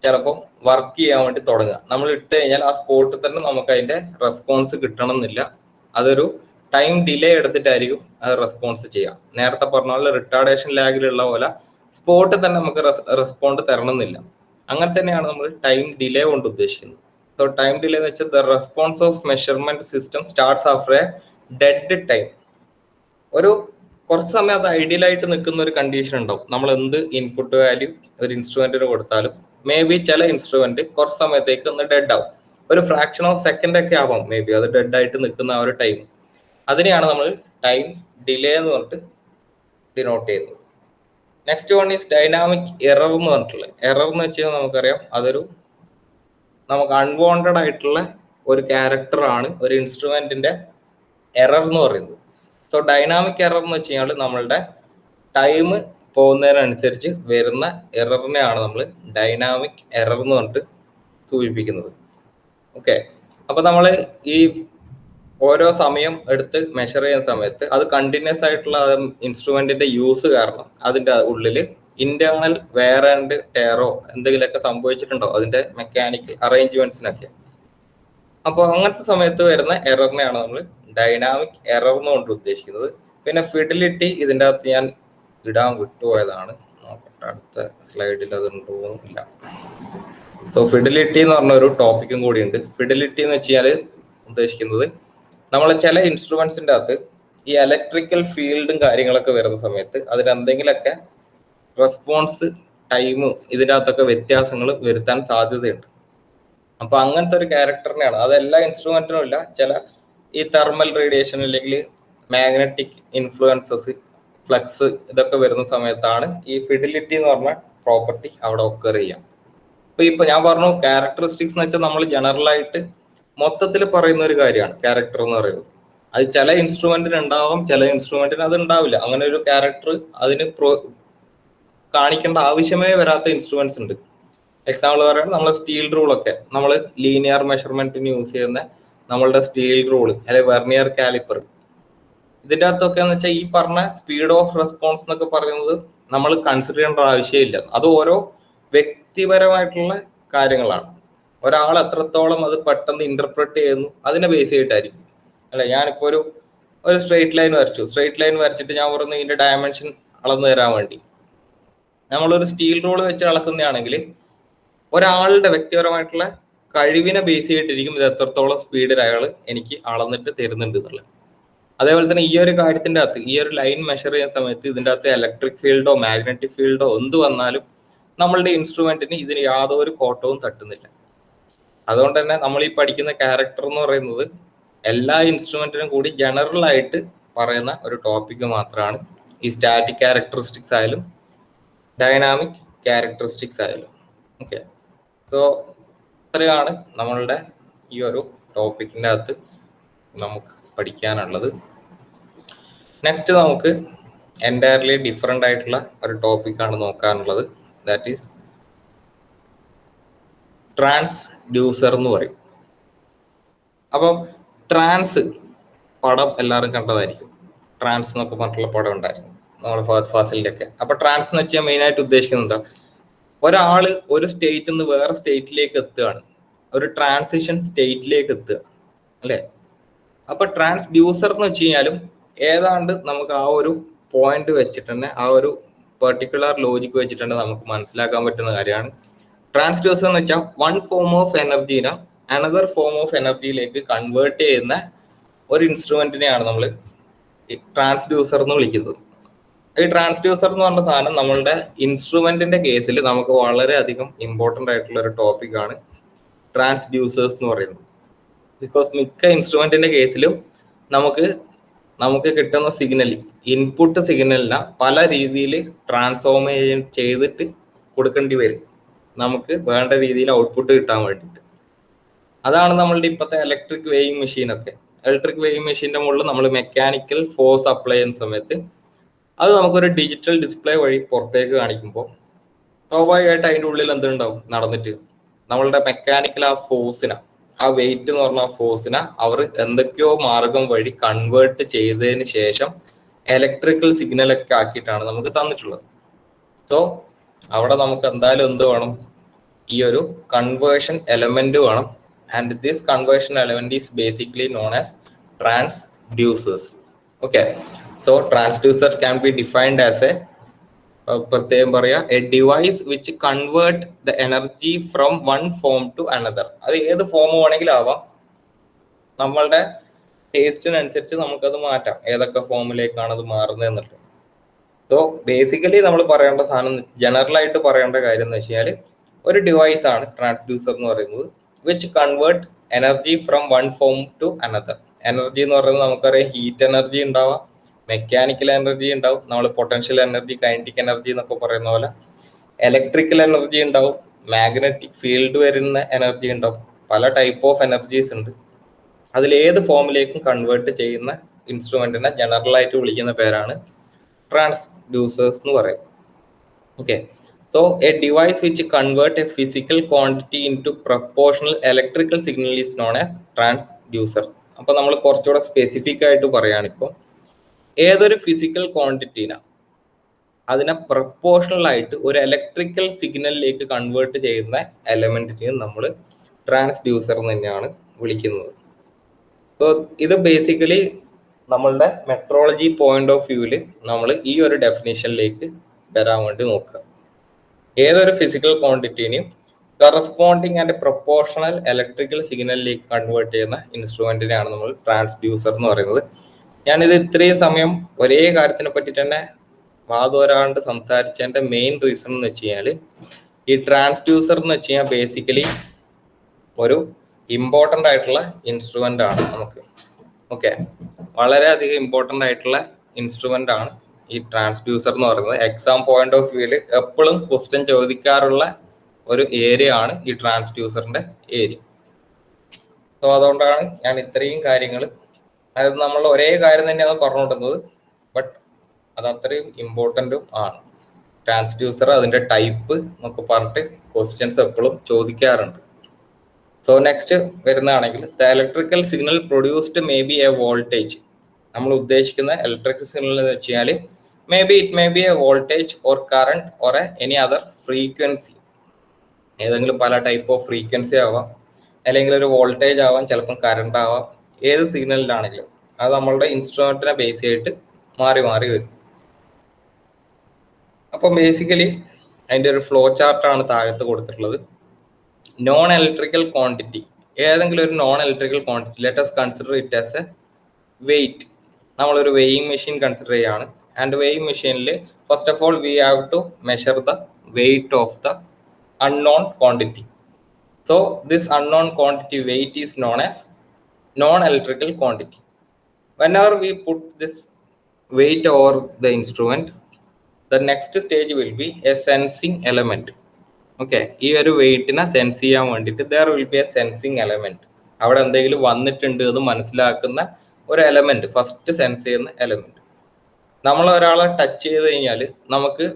ചിലപ്പോൾ വർക്ക് ചെയ്യാൻ വേണ്ടി തുടങ്ങുക. നമ്മൾ ഇട്ട് കഴിഞ്ഞാൽ ആ സ്പോട്ടിൽ തന്നെ നമുക്ക് അതിന്റെ റെസ്പോൺസ് കിട്ടണം എന്നില്ല. അതൊരു ടൈം ഡിലേ എടുത്തിട്ടായിരിക്കും അത് റെസ്പോൺസ് ചെയ്യാം. നേരത്തെ പറഞ്ഞ പോലെ റിട്ടാർഡേഷൻ ലാഗിലുള്ള പോലെ സ്പോട്ടിൽ തന്നെ നമുക്ക് റെസ്പോണ്ട് തരണം എന്നില്ല. അങ്ങനെ തന്നെയാണ് നമ്മൾ ടൈം ഡിലേ കൊണ്ട് ഉദ്ദേശിക്കുന്നത്. സോ ടൈം ഡിലേ എന്ന് വെച്ചാൽ the response of measurement system starts after A dead time. ഒരു കുറച്ച് സമയം അത് ഐഡിയൽ ആയിട്ട് നിൽക്കുന്ന ഒരു കണ്ടീഷൻ ഉണ്ടാവും. നമ്മൾ എന്ത് ഇൻപുട്ട് വാല്യൂ ഒരു ഇൻസ്ട്രുമെന്റിന് കൊടുത്താലും മേ ബി ചില ഇൻസ്ട്രുമെന്റ് കുറച്ച് സമയത്തേക്ക് ഒന്ന് ഡെഡ് ആവും. ഒരു ഫ്രാക്ഷൻ ഓഫ് സെക്കൻഡ് ഒക്കെ ആവാം മേ ബി അത് ഡെഡ് ആയിട്ട് നിൽക്കുന്ന ആ ഒരു ടൈം. അതിനെയാണ് നമ്മൾ ടൈം ഡിലേ എന്ന് പറഞ്ഞിട്ട് ഡിനോട്ട് ചെയ്യുന്നത്. Next one is dynamic error എന്ന് പറഞ്ഞിട്ടുള്ളത്. എറർ എന്ന് വെച്ച് കഴിഞ്ഞാൽ നമുക്കറിയാം അതൊരു നമുക്ക് അൺവാണ്ടഡ് ആയിട്ടുള്ള ഒരു ക്യാരക്ടർ ആണ് ഒരു ഇൻസ്ട്രുമെന്റിന്റെ എറർ എന്ന് പറയുന്നത്. സോ ഡൈനാമിക് എറർ എന്ന് വെച്ച് കഴിഞ്ഞാൽ നമ്മളുടെ ടൈം പോകുന്നതിനനുസരിച്ച് വരുന്ന എററിനെയാണ് നമ്മൾ ഡൈനാമിക് എറർ എന്ന് പറഞ്ഞിട്ട് സൂചിപ്പിക്കുന്നത്. ഓക്കെ, അപ്പൊ നമ്മൾ ഈ ഓരോ സമയം എടുത്ത് മെഷർ ചെയ്യുന്ന സമയത്ത് അത് കണ്ടിന്യൂസ് ആയിട്ടുള്ള ഇൻസ്ട്രുമെന്റിന്റെ യൂസ് കാരണം അതിന്റെ ഉള്ളിൽ ഇന്റേണൽ വെയർ ആൻഡ് ടയറോ എന്തെങ്കിലുമൊക്കെ സംഭവിച്ചിട്ടുണ്ടോ അതിന്റെ മെക്കാനിക്കൽ അറേഞ്ച്മെന്റ്സിനൊക്കെ. അപ്പോൾ അങ്ങനത്തെ സമയത്ത് വരുന്ന എററിനെയാണ് നമ്മൾ ഡൈനാമിക് എറർ എന്നുകൊണ്ട് ഉദ്ദേശിക്കുന്നത്. പിന്നെ ഫിഡിലിറ്റി ഇതിൻ്റെ അകത്ത് ഞാൻ ഇടാൻ വിട്ടുപോയതാണ്, നോക്കട്ടെ അടുത്ത സ്ലൈഡിൽ അത് ഉണ്ടോന്നില്ല. സോ ഫിഡിലിറ്റി എന്ന് പറഞ്ഞ ഒരു ടോപ്പിക്കും കൂടിയുണ്ട്. ഫിഡിലിറ്റി എന്ന് വെച്ചാൽ ഉദ്ദേശിക്കുന്നത് നമ്മൾ ചില ഇൻസ്ട്രുമെന്റ്സിന്റെ അകത്ത് ഈ ഇലക്ട്രിക്കൽ ഫീൽഡും കാര്യങ്ങളൊക്കെ വരുന്ന സമയത്ത് അതിന് എന്തെങ്കിലുമൊക്കെ റെസ്പോൺസ് ടൈമും ഇതിൻ്റെ അകത്തൊക്കെ വ്യത്യാസങ്ങൾ വരുത്താൻ സാധ്യതയുണ്ട്. അപ്പൊ അങ്ങനത്തെ ഒരു ക്യാരക്ടറിനെയാണ്, അത് എല്ലാ ഇൻസ്ട്രുമെന്റിനും ഇല്ല, ചില ഈ തെർമൽ റേഡിയേഷൻ അല്ലെങ്കിൽ മാഗ്നറ്റിക് ഇൻഫ്ലുവൻസസ് ഫ്ലക്സ് ഇതൊക്കെ വരുന്ന സമയത്താണ് ഈ ഫിഡിലിറ്റി എന്ന് പറഞ്ഞ പ്രോപ്പർട്ടി അവിടെ ഒക്കർ ചെയ്യാം. ഇപ്പൊ ഞാൻ പറഞ്ഞു ക്യാരക്ടറിസ്റ്റിക്സ് എന്ന് വെച്ചാൽ നമ്മൾ ജനറൽ ആയിട്ട് മൊത്തത്തിൽ പറയുന്ന ഒരു കാര്യമാണ് ക്യാരക്ടർ എന്ന് പറയുന്നത്. അത് ചില ഇൻസ്ട്രുമെന്റിന് ഉണ്ടാവും, ചില ഇൻസ്ട്രുമെന്റിന് അത് ഉണ്ടാവില്ല. അങ്ങനെ ഒരു ക്യാരക്ടർ അതിന് കാണിക്കേണ്ട ആവശ്യമേ വരാത്ത ഇൻസ്ട്രുമെന്റ്സ് ഉണ്ട്. എക്സാമ്പിൾ പറയുന്നത് നമ്മളെ സ്റ്റീൽ റൂളൊക്കെ നമ്മൾ ലീനിയർ മെഷർമെന്റിന് യൂസ് ചെയ്യുന്ന നമ്മളുടെ സ്റ്റീൽ റൂൾ അല്ലെങ്കിൽ വെർണിയർ കാലിപ്പർ ഇതിൻ്റെ അകത്തൊക്കെ എന്ന് വെച്ചാൽ ഈ പറഞ്ഞ സ്പീഡ് ഓഫ് റെസ്പോൺസ് എന്നൊക്കെ പറയുന്നത് നമ്മൾ കൺസിഡർ ചെയ്യേണ്ട ആവശ്യമില്ല. അത് ഓരോ വ്യക്തിപരമായിട്ടുള്ള കാര്യങ്ങളാണ്. ഒരാൾ എത്രത്തോളം അത് പെട്ടെന്ന് ഇന്റർപ്രറ്റ് ചെയ്യുന്നു അതിനെ ബേസ് ചെയ്തിട്ടായിരിക്കും. അല്ലെ, ഞാനിപ്പോ ഒരു സ്ട്രെയിറ്റ് ലൈൻ വരച്ചു, സ്ട്രെയിറ്റ് ലൈൻ വരച്ചിട്ട് ഞാൻ പറഞ്ഞു ഇതിന്റെ ഡയമെൻഷൻ അളന്നു തരാൻ വേണ്ടി നമ്മളൊരു സ്റ്റീൽ റൂൾ വെച്ച് അളക്കുന്നതാണെങ്കിൽ ഒരാളുടെ വ്യക്തിപരമായിട്ടുള്ള കഴിവിനെ ബേസ് ചെയ്തിട്ടിരിക്കും ഇത് എത്രത്തോളം സ്പീഡിൽ അയാൾ എനിക്ക് അളന്നിട്ട് തരുന്നുണ്ട് എന്നുള്ളത്. അതേപോലെ തന്നെ ഈ ഒരു കാര്യത്തിന്റെ അകത്ത് ഈ ഒരു ലൈൻ മെഷർ ചെയ്യുന്ന സമയത്ത് ഇതിൻ്റെ അകത്ത് ഇലക്ട്രിക് ഫീൽഡോ മാഗ്നറ്റിക് ഫീൽഡോ എന്ത് വന്നാലും നമ്മളുടെ ഇൻസ്ട്രുമെന്റിന് ഇതിന് യാതൊരു കോട്ടവും തട്ടുന്നില്ല. അതുകൊണ്ട് തന്നെ നമ്മൾ ഈ പഠിക്കുന്ന ക്യാരക്ടർ എന്ന് പറയുന്നത് എല്ലാ ഇൻസ്ട്രുമെന്റിനും കൂടി ജനറൽ ആയിട്ട് പറയുന്ന ഒരു ടോപ്പിക് മാത്രമാണ്. ഈ സ്റ്റാറ്റിക് ക്യാരക്ടറിസ്റ്റിക്സ് ആയാലും ഡൈനാമിക് ക്യാരക്ടറിസ്റ്റിക്സ് ആയാലും. ഓക്കെ, സോ ഇത്രയാണ് നമ്മളുടെ ഈ ഒരു ടോപ്പിക്കിൻ്റെ അകത്ത് നമുക്ക് പഠിക്കാനുള്ളത്. നെക്സ്റ്റ് നമുക്ക് എൻറ്റയർലി ഡിഫറെൻ്റ് ആയിട്ടുള്ള ഒരു ടോപ്പിക്കാണ് നോക്കാനുള്ളത്. ദാറ്റ് ഈസ് ട്രാൻസ്ഡ്യൂസർ എന്ന് പറയും. അപ്പം ട്രാൻസ് പടം എല്ലാവരും കണ്ടതായിരിക്കും. ട്രാൻസ് എന്നൊക്കെ പറഞ്ഞിട്ടുള്ള പടം ഉണ്ടായിരിക്കും നമ്മുടെ ഫസ്റ്റ് ഫാസിലിൻ്റെ ഒക്കെ. അപ്പൊ ട്രാൻസ് എന്ന് വെച്ചാൽ മെയിൻ ആയിട്ട് ഉദ്ദേശിക്കുന്നത് എന്താ, ഒരാള് ഒരു സ്റ്റേറ്റിൽ നിന്ന് വേറെ സ്റ്റേറ്റിലേക്ക് എത്തുകയാണ്, ഒരു ട്രാൻസിഷൻ സ്റ്റേറ്റിലേക്ക് എത്തുക അല്ലെ. അപ്പൊ ട്രാൻസ്ഡ്യൂസർ എന്ന് വെച്ച് കഴിഞ്ഞാലും ഏതാണ്ട് നമുക്ക് ആ ഒരു പോയിന്റ് വെച്ചിട്ട് തന്നെ ആ ഒരു പെർട്ടിക്കുലർ ലോജിക്ക് വെച്ചിട്ട് തന്നെ നമുക്ക് മനസ്സിലാക്കാൻ പറ്റുന്ന കാര്യമാണ്. ട്രാൻസ്ഡ്യൂസർ എന്ന് വെച്ചാൽ വൺ ഫോം ഓഫ് എനർജീനെ അനദർ ഫോം ഓഫ് എനർജിയിലേക്ക് കൺവേർട്ട് ചെയ്യുന്ന ഒരു ഇൻസ്ട്രുമെന്റിനെയാണ് നമ്മൾ ട്രാൻസ്ഡ്യൂസർ എന്ന് വിളിക്കുന്നത്. ഈ ട്രാൻസ്ഡ്യൂസർ എന്ന് പറഞ്ഞ സാധനം നമ്മളുടെ ഇൻസ്ട്രുമെന്റിന്റെ കേസിൽ നമുക്ക് വളരെയധികം ഇമ്പോർട്ടൻ്റ് ആയിട്ടുള്ള ഒരു ടോപ്പിക്കാണ് ട്രാൻസ്ഡ്യൂസേഴ്സ് എന്ന് പറയുന്നത്. ബിക്കോസ് മിക്ക ഇൻസ്ട്രുമെന്റിന്റെ കേസിലും നമുക്ക് കിട്ടുന്ന സിഗ്നൽ ഇൻപുട്ട് സിഗ്നലിനെ പല രീതിയിൽ ട്രാൻസ്ഫോർമേഷൻ ചെയ്തിട്ട് കൊടുക്കേണ്ടി വരും നമുക്ക് വേണ്ട രീതിയിൽ ഔട്ട്പുട്ട് കിട്ടാൻ വേണ്ടിയിട്ട്. അതാണ് നമ്മളുടെ ഇപ്പോഴത്തെ ഇലക്ട്രിക് വെയിങ് മെഷീനൊക്കെ. ഇലക്ട്രിക് വെയിങ് മെഷീന്റെ മുകളിൽ നമ്മൾ മെക്കാനിക്കൽ ഫോഴ്സ് അപ്ലൈ ചെയ്യുന്ന സമയത്ത് അത് നമുക്കൊരു ഡിജിറ്റൽ ഡിസ്പ്ലേ വഴി പുറത്തേക്ക് കാണിക്കുമ്പോൾ സ്വാഭാവികമായിട്ട് അതിൻ്റെ ഉള്ളിൽ എന്തുണ്ടാവും നടന്നിട്ട് നമ്മളുടെ മെക്കാനിക്കൽ ആ ഫോഴ്സിനെ, ആ വെയിറ്റ് എന്ന് പറഞ്ഞ ഫോഴ്സിനെ അവർ എന്തൊക്കെയോ മാർഗം വഴി കൺവേർട്ട് ചെയ്തതിന് ശേഷം ഇലക്ട്രിക്കൽ സിഗ്നലൊക്കെ ആക്കിയിട്ടാണ് നമുക്ക് തന്നിട്ടുള്ളത്. സോ അവിടെ നമുക്ക് എന്തായാലും എന്ത് വേണം, ഈ ഒരു കൺവേർഷൻ എലമെന്റ് വേണം. And this conversion element is basically known as transducers. Okay, so transducer can be defined as a പ്രത്യേകം പറയാ a device which convert the energy from one form to another. അത് ഏത് ഫോം വേണമെങ്കിലും ആവാം, നമ്മളുടെ ടേസ്റ്റിനനുസരിച്ച് നമുക്കത് മാറ്റാം, ഏതൊക്കെ ഫോമിലേക്കാണ് അത് മാറുന്നത് എന്നുള്ളത്. സോ ബേസിക്കലി നമ്മൾ പറയേണ്ട സാധനം, ജനറൽ ആയിട്ട് പറയേണ്ട കാര്യം എന്ന് വെച്ചാൽ ഒരു ഡിവൈസ് ആണ് ട്രാൻസ്ഡ്യൂസർ എന്ന് പറയുന്നത്, which convert energy from one form to another. Energy എന്ന് പറയുന്നത് നമുക്കറിയാം, ഹീറ്റ് എനർജി ഉണ്ടാവാം, മെക്കാനിക്കൽ എനർജി ഉണ്ടാവും, നമ്മൾ പൊട്ടൻഷ്യൽ എനർജി, കൈനറ്റിക് എനർജി എന്നൊക്കെ പറയുന്ന പോലെ ഇലക്ട്രിക്കൽ എനർജി ഉണ്ടാവും, മാഗ്നറ്റിക് ഫീൽഡ് വരുന്ന എനർജി ഉണ്ടാവും, പല ടൈപ്പ് ഓഫ് എനർജീസ് ഉണ്ട്. അതിലേത് ഫോമിലേക്കും കൺവേർട്ട് ചെയ്യുന്ന ഇൻസ്ട്രുമെന്റിനെ ജനറൽ ആയിട്ട് വിളിക്കുന്ന പേരാണ് ട്രാൻസ്ഡ്യൂസേഴ്സ് എന്ന് പറയും. Okay, so a device which convert a physical quantity into proportional electrical signal is known as transducer. അപ്പൊ നമ്മൾ കുറച്ചുകൂടെ സ്പെസിഫിക് ആയിട്ട് പറയുകയാണിപ്പോൾ, ഏതൊരു ഫിസിക്കൽ ക്വാണ്ടിറ്റീന അതിനെ പ്രൊപ്പോർഷണൽ ആയിട്ട് ഒരു ഇലക്ട്രിക്കൽ സിഗ്നലിലേക്ക് കൺവേർട്ട് ചെയ്യുന്ന എലമെന്റിനെ നമ്മൾ ട്രാൻസ്ഡ്യൂസർ എന്ന് തന്നെയാണ് വിളിക്കുന്നത്. സോ ഇത് ബേസിക്കലി നമ്മളുടെ മെട്രോളജി പോയിന്റ് ഓഫ് വ്യൂവില് നമ്മൾ ഈ ഒരു ഡെഫിനേഷനിലേക്ക് വരാൻ വേണ്ടി നോക്കുക. ഏതൊരു ഫിസിക്കൽ ക്വാണ്ടിറ്റീനെയും കറസ്പോണ്ടിങ് ആൻഡ് പ്രൊപ്പോർഷണൽ ഇലക്ട്രിക്കൽ സിഗ്നലിലേക്ക് കൺവേർട്ട് ചെയ്യുന്ന ഇൻസ്ട്രുമെന്റിനെയാണ് നമ്മൾ ട്രാൻസ്ഡ്യൂസർ എന്ന് പറയുന്നത്. ഞാനിത് ഇത്രയും സമയം ഒരേ കാര്യത്തിനെ പറ്റിയിട്ട് തന്നെ വാദോരാണ്ട് സംസാരിച്ചതിന്റെ മെയിൻ റീസൺ എന്ന് വെച്ച് കഴിഞ്ഞാൽ, ഈ ട്രാൻസ്ഡ്യൂസർ എന്ന് വെച്ച് കഴിഞ്ഞാൽ ബേസിക്കലി ഒരു ഇമ്പോർട്ടൻ്റ് ആയിട്ടുള്ള ഇൻസ്ട്രുമെന്റ് ആണ് നമുക്ക്. ഓക്കെ, വളരെയധികം ഇമ്പോർട്ടൻ്റ് ആയിട്ടുള്ള ഇൻസ്ട്രുമെന്റ് ആണ് ഈ ട്രാൻസ്ഡ്യൂസർ എന്ന് പറയുന്നത്. എക്സാം പോയിന്റ് ഓഫ് വ്യൂവിൽ എപ്പോഴും ക്വസ്റ്റ്യൻ ചോദിക്കാറുള്ള ഒരു ഏരിയ ആണ് ഈ ട്രാൻസ്ഡ്യൂസറിന്റെ ഏരിയ. സോ അതുകൊണ്ടാണ് ഞാൻ ഇത്രയും കാര്യങ്ങൾ, അതായത് നമ്മൾ ഒരേ കാര്യം തന്നെയാണ് പറഞ്ഞുകൊണ്ടിരുന്നത്, ബട്ട് അത് അത്രയും ഇമ്പോർട്ടൻറ്റും ആണ്. ട്രാൻസ്ഡ്യൂസർ, അതിന്റെ ടൈപ്പ് എന്നൊക്കെ പറഞ്ഞിട്ട് ക്വസ്റ്റ്യൻസ് എപ്പോഴും ചോദിക്കാറുണ്ട്. സോ നെക്സ്റ്റ് വരുന്നതാണെങ്കിൽ, the electrical signal produced may be a voltage. നമ്മൾ ഉദ്ദേശിക്കുന്ന ഇലക്ട്രിക്കൽ സിഗ്നൽ എന്ന് വെച്ച് കഴിഞ്ഞാൽ it may be a voltage or current or any other frequency. ഏതെങ്കിലും പല ടൈപ്പ് ഓഫ് ഫ്രീക്വൻസി ആവാം, അല്ലെങ്കിൽ ഒരു വോൾട്ടേജ് ആവാം, ചിലപ്പം കറണ്ട് ആവാം. ഏത് സിഗ്നലിലാണെങ്കിലും അത് നമ്മളുടെ ഇൻസ്ട്രുമെന്റിനെ ബേസ് ചെയ്തിട്ട് മാറി മാറി വരും. അപ്പം ബേസിക്കലി അതിന്റെ ഒരു ഫ്ലോ ചാർട്ടാണ് താഴത്ത് കൊടുത്തിട്ടുള്ളത്. നോൺ ഇലക്ട്രിക്കൽ ക്വാണ്ടിറ്റി, ഏതെങ്കിലും ഒരു non electrical quantity, let us consider it as a weight. നമ്മളൊരു വെയിങ് മെഷീൻ കൺസിഡർ ചെയ്യാണ്. ആൻഡ് വെയിങ് മെഷീനിൽ first of all we have to measure the weight of the unknown quantity. So this unknown quantity weight is known as non-electrical quantity. Whenever we put this weight over the instrument, the next stage will be a sensing element. Okay, ഈ ഒരു വെയിറ്റിനെ sense ചെയ്യാൻ വേണ്ടിയിട്ട് there will be a sensing element. അവിടെ എന്തെങ്കിലും വന്നിട്ടുണ്ട് എന്ന് മനസ്സിലാക്കുന്ന ഒരു എലമെന്റ്, ഫസ്റ്റ് സെൻസ് ചെയ്യുന്ന എലമെന്റ്. നമ്മൾ ഒരാളെ ടച്ച് ചെയ്ത് കഴിഞ്ഞാൽ നമുക്ക്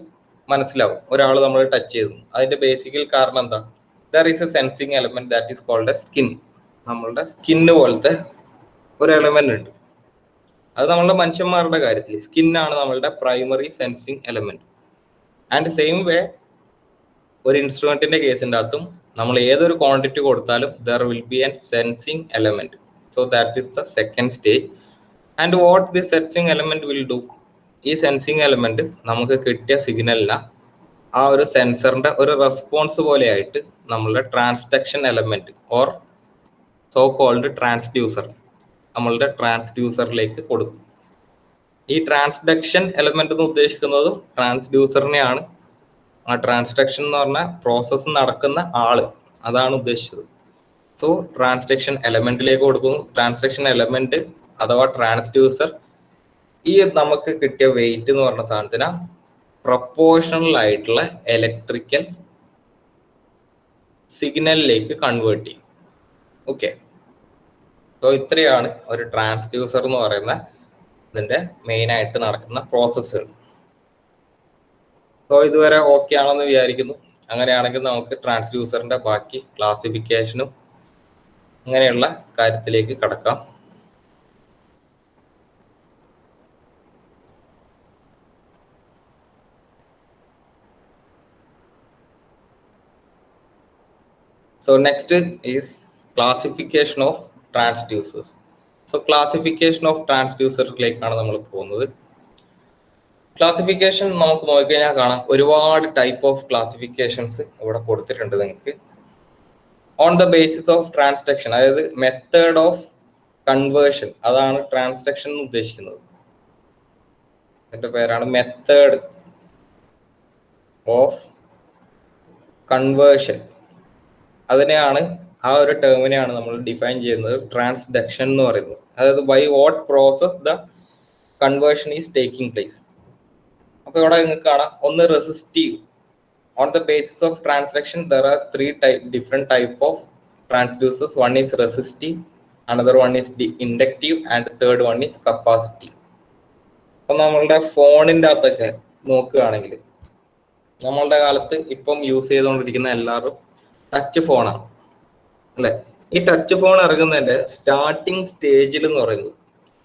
മനസ്സിലാവും ഒരാൾ നമ്മൾ ടച്ച് ചെയ്തു. അതിന്റെ ബേസിക്കൽ കാരണം എന്താ? There is a sensing element that is called a skin. നമ്മളുടെ സ്കിന്ന് പോലത്തെ ഒരു എലമെന്റ് ഉണ്ട്. അത് നമ്മളുടെ മനുഷ്യന്മാരുടെ കാര്യത്തിൽ സ്കിന്നാണ് നമ്മളുടെ primary sensing element. And same way ഒരു ഇൻസ്ട്രുമെന്റിന്റെ കേസിൻ്റെ അകത്തും നമ്മൾ ഏതൊരു ക്വാണ്ടിറ്റി കൊടുത്താലും there will be N sensing element. So that is the second stage. And what the sensing element will do, ഈ സെൻസിങ് എലമെന്റ് നമുക്ക് കിട്ടിയ സിഗ്നലിന് ആ ഒരു സെൻസറിന്റെ ഒരു റെസ്പോൺസ് പോലെയായിട്ട് നമ്മളുടെ transduction element or so called transducer നമ്മളുടെ ട്രാൻസ്ഡ്യൂസറിലേക്ക് കൊടുക്കും. ഈ ട്രാൻസ്ഡക്ഷൻ എലമെന്റ് എന്ന് ഉദ്ദേശിക്കുന്നതും ട്രാൻസ്ഡ്യൂസറിനെയാണ്. ആ ട്രാൻസ്ഡക്ഷൻ എന്ന് പറഞ്ഞ പ്രോസസ്സ് നടക്കുന്ന ആള്, അതാണ് ഉദ്ദേശിച്ചത്. സോ ട്രാൻസ്ഡക്ഷൻ എലമെന്റിലേക്ക് കൊടുക്കുന്നു. ട്രാൻസ്ഡക്ഷൻ എലമെന്റ് അഥവാ ട്രാൻസ്ഡ്യൂസർ ഈ നമുക്ക് കിട്ടിയ വെയിറ്റ് എന്ന് പറഞ്ഞ സാധനത്തിന് പ്രൊപ്പോർഷണൽ ആയിട്ടുള്ള ഇലക്ട്രിക്കൽ സിഗ്നലിലേക്ക് കൺവേർട്ട് ചെയ്യും. ഓക്കെ, സോ ഇത്രയാണ് ഒരു ട്രാൻസ്ഡ്യൂസർ എന്ന് പറയുന്ന ഇതിന്റെ മെയിൻ ആയിട്ട് നടക്കുന്ന പ്രോസസ്സുകൾ. സോ ഇതുവരെ ഓക്കെ ആണെന്ന് വിചാരിക്കുന്നു. അങ്ങനെയാണെങ്കിൽ നമുക്ക് ട്രാൻസ്ഡ്യൂസറിന്റെ ബാക്കി ക്ലാസിഫിക്കേഷനും അങ്ങനെയുള്ള കാര്യത്തിലേക്ക് കടക്കാം. So next is classification of transducers. So classification of transducerലേക്കാണ് നമ്മൾ പോകുന്നത്. ക്ലാസിഫിക്കേഷൻ നമുക്ക് നോക്കിക്കഴിഞ്ഞാൽ കാണാം ഒരുപാട് ടൈപ്പ് ഓഫ് ക്ലാസിഫിക്കേഷൻസ് ഇവിടെ കൊടുത്തിട്ടുണ്ട് നിങ്ങൾക്ക്. On the basis of transduction, അതായത് മെത്തേഡ് ഓഫ് കൺവേർഷൻ, അതാണ് ട്രാൻസ്ഡക്ഷൻ എന്ന് ഉദ്ദേശിക്കുന്നത്. അതിന്റെ പേരാണ് മെത്തേഡ് ഓഫ് കൺവേർഷൻ. അതിനെയാണ്, ആ ഒരു ടേമിനെയാണ് നമ്മൾ ഡിഫൈൻ ചെയ്യുന്നത് ട്രാൻസ്ഡക്ഷൻ എന്ന് പറയുന്നത്. അതായത് by what process the conversion is taking place. അപ്പൊ ഇവിടെ നിങ്ങൾക്ക് കാണാം, ഒന്ന് resistive. On the basis of transduction there are 3 different type of transducers. One is resistive, another one is inductive, and third one is capacitive. അപ്പൊ നമ്മളുടെ ഫോണിന്റെ അകത്തൊക്കെ നോക്കുകയാണെങ്കിൽ, നമ്മളുടെ കാലത്ത് ഇപ്പം യൂസ് ചെയ്തുകൊണ്ടിരിക്കുന്ന എല്ലാവരും ടച്ച് ഫോണാണ് അല്ലെ. ഈ ടച്ച് ഫോൺ ഇറങ്ങുന്നതിന്റെ സ്റ്റാർട്ടിങ് സ്റ്റേജിൽ എന്ന് പറയുന്നത്,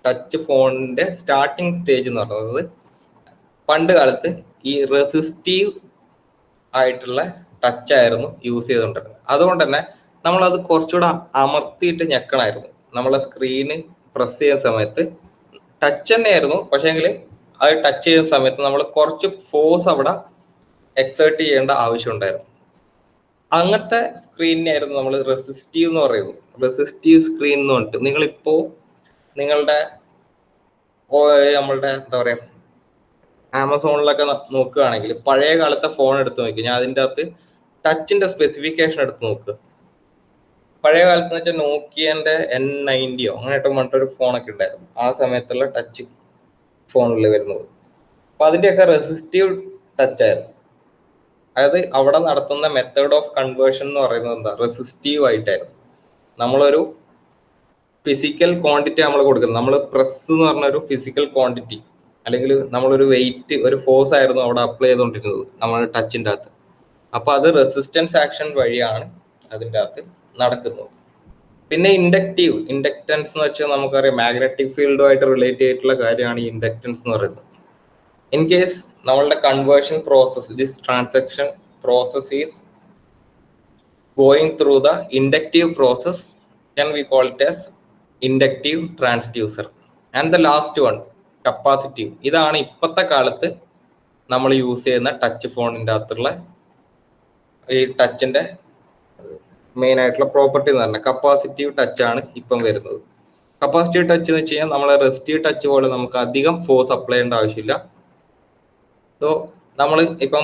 ടച്ച് ഫോണിന്റെ സ്റ്റാർട്ടിങ് സ്റ്റേജ് എന്ന് പറയുന്നത് പണ്ട് കാലത്ത് ഈ റെസിസ്റ്റീവ് ആയിട്ടുള്ള ടച്ച് ആയിരുന്നു യൂസ് ചെയ്തുകൊണ്ടിരുന്നത്. അതുകൊണ്ട് തന്നെ നമ്മളത് കുറച്ചുകൂടെ അമർത്തിയിട്ട് ഞെക്കണമായിരുന്നു. നമ്മളെ സ്ക്രീന് പ്രസ് ചെയ്യുന്ന സമയത്ത് ടച്ച് തന്നെയായിരുന്നു, പക്ഷേങ്കിൽ അത് ടച്ച് ചെയ്യുന്ന സമയത്ത് നമ്മൾ കുറച്ച് ഫോഴ്സ് അവിടെ എക്സേർട്ട് ചെയ്യേണ്ട ആവശ്യം ഉണ്ടായിരുന്നു. അങ്ങനത്തെ സ്ക്രീനിനായിരുന്നു നമ്മൾ റെസിസ്റ്റീവ് എന്ന് പറയുന്നത്. റെസിസ്റ്റീവ് സ്ക്രീൻ എന്ന് പറഞ്ഞിട്ട് നിങ്ങളിപ്പോ നമ്മളുടെ എന്താ പറയാ ആമസോണിലൊക്കെ നോക്കുകയാണെങ്കിൽ പഴയ കാലത്തെ ഫോൺ എടുത്ത് നോക്കി, ഞാൻ അതിൻ്റെ അകത്ത് ടച്ചിന്റെ സ്പെസിഫിക്കേഷൻ എടുത്ത് നോക്കുക. പഴയ കാലത്ത് എന്ന് വെച്ചാൽ നോക്കിയന്റെ N90 അങ്ങനെയായിട്ട് പറഞ്ഞിട്ടൊരു ഫോണൊക്കെ ഉണ്ടായിരുന്നു ആ സമയത്തുള്ള ടച്ച് ഫോണിൽ വരുന്നത്. അപ്പൊ അതിന്റെയൊക്കെ റെസിസ്റ്റീവ് ടച്ച് ആയിരുന്നു. അതായത് അവിടെ നടത്തുന്ന മെത്തേഡ് ഓഫ് കൺവേർഷൻ എന്ന് പറയുന്നത് എന്താ, റെസിസ്റ്റീവ് ആയിട്ടായിരുന്നു. നമ്മളൊരു ഫിസിക്കൽ ക്വാണ്ടിറ്റി നമ്മൾ കൊടുക്കുന്നത്, നമ്മൾ പ്രസ് എന്ന് പറഞ്ഞൊരു ഫിസിക്കൽ ക്വാണ്ടിറ്റി അല്ലെങ്കിൽ നമ്മളൊരു വെയിറ്റ്, ഒരു ഫോഴ്സ് ആയിരുന്നു അവിടെ അപ്ലൈ ചെയ്തുകൊണ്ടിരുന്നത് നമ്മുടെ ടച്ചിൻ്റെ അകത്ത്. അപ്പൊ അത് റെസിസ്റ്റൻസ് ആക്ഷൻ വഴിയാണ് അതിൻ്റെ അകത്ത് നടക്കുന്നത്. പിന്നെ ഇൻഡക്റ്റൻസ് എന്ന് വെച്ചാൽ നമുക്കറിയാം മാഗ്നറ്റിക് ഫീൽഡുമായിട്ട് റിലേറ്റ് ചെയ്തിട്ടുള്ള കാര്യമാണ് ഈ ഇൻഡക്റ്റൻസ് എന്ന് പറയുന്നത്. ഇൻ കേസ് നമ്മളുടെ conversion process, this transaction process is going through the inductive process, can we call it as inductive transducer. And the last one, capacitive. ഇതാണ് ഇപ്പോഴത്തെ കാലത്ത് നമ്മൾ യൂസ് ചെയ്യുന്ന ടച്ച് ഫോണിൻ്റെ അകത്തുള്ള ഈ ടച്ചിന്റെ മെയിൻ ആയിട്ടുള്ള പ്രോപ്പർട്ടി എന്ന് പറഞ്ഞാൽ കപ്പാസിറ്റീവ് ടച്ച് ആണ് ഇപ്പം വരുന്നത്. കപ്പാസിറ്റീവ് ടച്ച് എന്ന് വെച്ച് കഴിഞ്ഞാൽ നമ്മളെ റെസിസ്റ്റീവ് ടച്ച് പോലെ നമുക്ക് അധികം ഫോഴ്സ് അപ്ലൈ ചെയ്യേണ്ട ആവശ്യമില്ല. സോ നമ്മൾ ഇപ്പം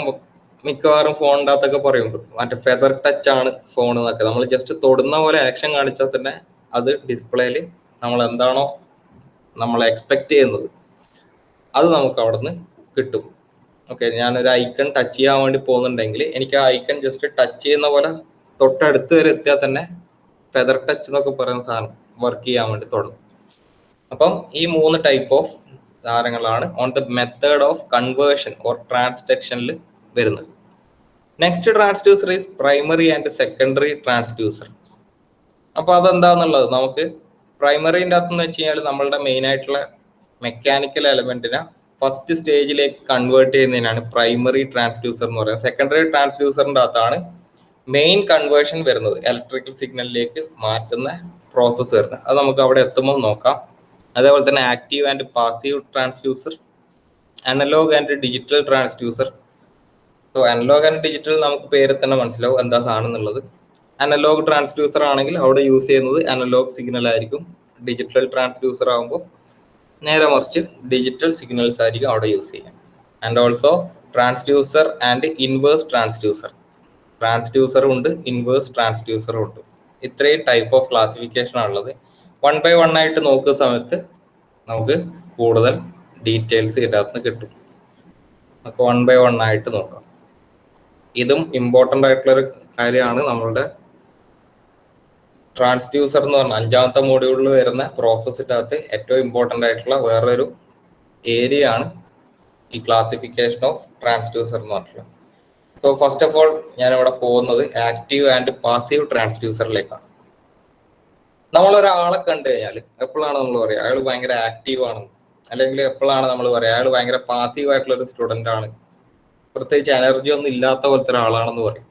മിക്കവാറും ഫോണിൻ്റെ അകത്തൊക്കെ പറയുമ്പോൾ മറ്റേ ഫെദർ ടച്ച് ആണ് ഫോൺ എന്നൊക്കെ, നമ്മൾ ജസ്റ്റ് തൊടുന്ന പോലെ ആക്ഷൻ കാണിച്ചാൽ തന്നെ അത് ഡിസ്പ്ലേയിൽ നമ്മൾ എന്താണോ നമ്മൾ എക്സ്പെക്ട് ചെയ്യുന്നത് അത് നമുക്ക് അവിടെ നിന്ന് കിട്ടും. ഓക്കെ, ഞാനൊരു ഐക്കൺ ടച്ച് ചെയ്യാൻ വേണ്ടി പോകുന്നുണ്ടെങ്കിൽ എനിക്ക് ആ ഐക്കൺ ജസ്റ്റ് ടച്ച് ചെയ്യുന്ന പോലെ തൊട്ടടുത്ത് വരെ എത്തിയാൽ തന്നെ ഫെദർ ടച്ച് എന്നൊക്കെ പറയുന്ന സാധനം വർക്ക് ചെയ്യാൻ വേണ്ടി തുടങ്ങും. അപ്പം ഈ 3 ടൈപ്പ് ഓഫ് സാധനങ്ങളാണ് on the method of conversion or ട്രാൻസ്ഡക്ഷനിൽ വരുന്നത്. Next transducer is primary and secondary transducer. അപ്പൊ അതെന്താന്നുള്ളത് നമുക്ക് പ്രൈമറിൻ്റെ അകത്തെന്ന് വെച്ച് കഴിഞ്ഞാൽ നമ്മളുടെ മെയിൻ ആയിട്ടുള്ള മെക്കാനിക്കൽ എലമെന്റിനെ ഫസ്റ്റ് സ്റ്റേജിലേക്ക് കൺവേർട്ട് ചെയ്യുന്നതിനാണ് പ്രൈമറി ട്രാൻസ്ഡ്യൂസർ എന്ന് പറയുന്നത്. സെക്കൻഡറി ട്രാൻസ്ഡ്യൂസറിൻ്റെ അകത്താണ് മെയിൻ കൺവേർഷൻ വരുന്നത്, ഇലക്ട്രിക്കൽ സിഗ്നലിലേക്ക് മാറ്റുന്ന പ്രോസസ്സ് വരുന്നത്. അത് നമുക്ക് അവിടെ എത്തുമ്പോൾ നോക്കാം. അതേപോലെ തന്നെ active and passive transducer, analog and digital transducer. So analog and digital നമുക്ക് പേര് തന്നെ മനസ്സിലാവും എന്താ സാധനം എന്നുള്ളത്. അനലോഗ് ട്രാൻസ്ഡ്യൂസർ ആണെങ്കിൽ അവിടെ യൂസ് ചെയ്യുന്നത് അനലോഗ് സിഗ്നൽ ആയിരിക്കും. ഡിജിറ്റൽ ട്രാൻസ്ഡ്യൂസർ ആകുമ്പോൾ നേരെ മറിച്ച് ഡിജിറ്റൽ സിഗ്നൽസ് ആയിരിക്കും അവിടെ യൂസ് ചെയ്യുക. And also transducer and inverse transducer. ട്രാൻസ്ഡ്യൂസറും ഉണ്ട്, ഇൻവേഴ്സ് ട്രാൻസ്ഡ്യൂസറും ഉണ്ട്. ഇത്രയും ടൈപ്പ് ഓഫ് ക്ലാസിഫിക്കേഷൻ ആണുള്ളത്. 1 by 1 ആയിട്ട് നോക്കുന്ന സമയത്ത് നമുക്ക് കൂടുതൽ ഡീറ്റെയിൽസ് ഇതിനകത്ത് കിട്ടും. അപ്പോൾ 1 by 1 ആയിട്ട് നോക്കാം. ഇതും ഇമ്പോർട്ടൻ്റ് ആയിട്ടുള്ളൊരു കാര്യമാണ്. നമ്മളുടെ ട്രാൻസ്ഡ്യൂസർ എന്ന് പറഞ്ഞാൽ 5ാമത്തെ മോഡ്യൂളിൽ വരുന്ന പ്രോസസ്സിൻ്റെ അകത്ത് ഏറ്റവും ഇമ്പോർട്ടൻ്റ് ആയിട്ടുള്ള വേറൊരു ഏരിയ ആണ് ഈ ക്ലാസിഫിക്കേഷൻ ഓഫ് ട്രാൻസ്ഡ്യൂസർ എന്ന് പറഞ്ഞിട്ടുള്ളത്. സോ ഫസ്റ്റ് ഓഫ് ഓൾ ഞാനിവിടെ പോകുന്നത് ആക്റ്റീവ് ആൻഡ് പാസീവ് ട്രാൻസ്ഡ്യൂസറിലേക്കാണ്. നമ്മളൊരാളെ കണ്ടു കഴിഞ്ഞാൽ എപ്പോഴാണ് നമ്മൾ പറയുക അയാൾ ഭയങ്കര ആക്റ്റീവ് ആണ്, അല്ലെങ്കിൽ എപ്പോഴാണ് നമ്മൾ പറയുക അയാൾ ഭയങ്കര പാസീവ് ആയിട്ടുള്ള ഒരു സ്റ്റുഡൻ്റ് ആണ്, പ്രത്യേകിച്ച് എനർജി ഒന്നും ഇല്ലാത്ത പോലത്തെ ഒരാളാണെന്ന് പറയും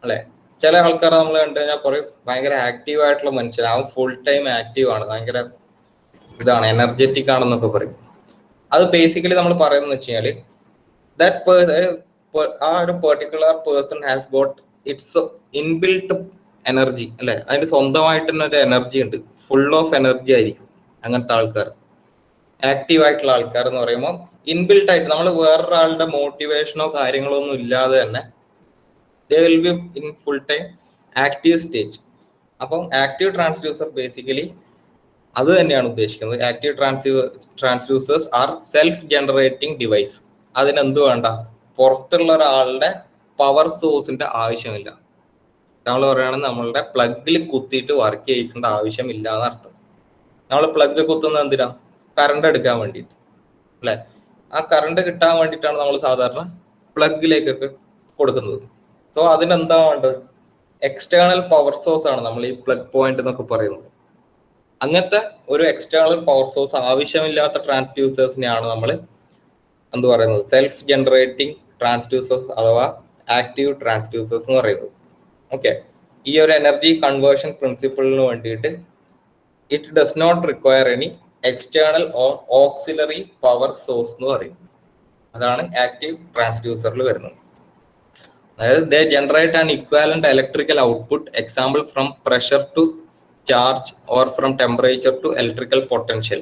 അല്ലെ. ചില ആൾക്കാരെ നമ്മൾ കണ്ടു കഴിഞ്ഞാൽ പറയും ഭയങ്കര ആക്റ്റീവ് ആയിട്ടുള്ള മനുഷ്യൻ, അവൻ ഫുൾ ടൈം ആക്റ്റീവ് ആണ്, ഭയങ്കര ഇതാണ്, എനർജറ്റിക് ആണെന്നൊക്കെ പറയും. അത് ബേസിക്കലി നമ്മൾ പറയുന്നത് വെച്ച് കഴിഞ്ഞാൽ ആ ഒരു particular person has got it's inbuilt energy അല്ലെ, അതിന്റെ സ്വന്തമായിട്ട് തന്നെ ഒരു എനർജി ഉണ്ട്, ഫുൾ ഓഫ് എനർജി ആയിരിക്കും അങ്ങനത്തെ ആൾക്കാർ. ആക്റ്റീവ് ആയിട്ടുള്ള ആൾക്കാർ എന്ന് പറയുമ്പോൾ ഇൻബിൽട്ട് ആയിട്ട് നമ്മൾ വേറൊരാളുടെ മോട്ടിവേഷനോ കാര്യങ്ങളോ ഒന്നും ഇല്ലാതെ തന്നെ they will be in full time active stage. അപ്പം ആക്റ്റീവ് ട്രാൻസ്ഡ്യൂസർ ബേസിക്കലി അത് തന്നെയാണ് ഉദ്ദേശിക്കുന്നത്. Active transducers are self generating device. അതിനെന്ത് വേണ്ട, പുറത്തുള്ള ഒരാളുടെ പവർ സോഴ്സിന്റെ ആവശ്യമില്ല. നമ്മൾ പറയുകയാണെങ്കിൽ നമ്മളുടെ പ്ലഗിൽ കുത്തിയിട്ട് വർക്ക് ചെയ്യിക്കേണ്ട ആവശ്യമില്ല എന്നർത്ഥം. നമ്മൾ പ്ലഗ് കുത്തുന്നത് എന്തിനാ, കറണ്ട് എടുക്കാൻ വേണ്ടിയിട്ട് അല്ലെ. ആ കറണ്ട് കിട്ടാൻ വേണ്ടിയിട്ടാണ് നമ്മൾ സാധാരണ പ്ലഗിലേക്കൊക്കെ കൊടുക്കുന്നത്. സോ അതിനെന്താ വേണ്ടത്, എക്സ്റ്റേണൽ പവർ സോഴ്സ് ആണ് നമ്മൾ ഈ പ്ലഗ് പോയിന്റ് എന്നൊക്കെ പറയുന്നത്. അങ്ങനത്തെ ഒരു എക്സ്റ്റേണൽ പവർ സോഴ്സ് ആവശ്യമില്ലാത്ത ട്രാൻസ്ഡ്യൂസേഴ്സിനെയാണ് നമ്മൾ എന്ത് പറയുന്നത്, സെൽഫ് ജനറേറ്റിംഗ് ട്രാൻസ്ഡ്യൂസേഴ്സ് അഥവാ ആക്റ്റീവ് ട്രാൻസ്ഡ്യൂസേഴ്സ് എന്ന് പറയുന്നത്. ഓക്കെ, ഈ ഒരു എനർജി കൺവേർഷൻ പ്രിൻസിപ്പിളിന് വേണ്ടിയിട്ട് it does not require any external or auxiliary power source എന്ന് പറയും. അതാണ് ആക്റ്റീവ് ട്രാൻസ്ഡ്യൂസറിൽ വരുന്നത്. അതായത് they generate an equivalent electrical output, example from pressure to charge or from temperature to electrical potential.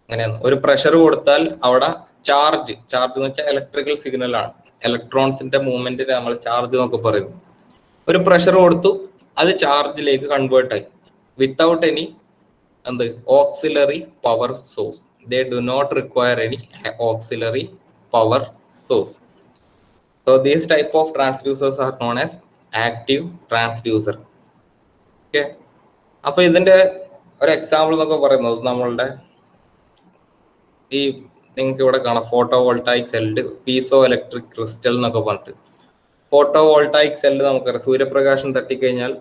അങ്ങനെയാണ്. ഒരു പ്രഷർ കൊടുത്താൽ അവിടെ ചാർജ് എന്ന് വെച്ചാൽ ഇലക്ട്രിക്കൽ സിഗ്നൽ ആണ്, ഇലക്ട്രോൺസിന്റെ മൂവ്മെന്റിന് നമ്മൾ ചാർജ് എന്നൊക്കെ പറയുന്നു. ഒരു പ്രഷർ കൊടുത്തു, അത് ചാർജിലേക്ക് കൺവേർട്ട് ആയി, without any auxiliary power source. They do not require any auxiliary power source. So these type of transducers are known as active transducer. Okay, അപ്പൊ ഇതിന്റെ ഒരു എക്സാമ്പിൾ എന്നൊക്കെ പറയുന്നത് നമ്മളുടെ ഈ നിങ്ങൾക്ക് ഇവിടെ കാണാം photo voltaic cell, piezo electric crystal എന്നൊക്കെ പറഞ്ഞിട്ട്. ഫോട്ടോ വോൾട്ടായിക് സെല്ല് നമുക്കറിയാം, സൂര്യപ്രകാശം തട്ടിക്കഴിഞ്ഞാൽ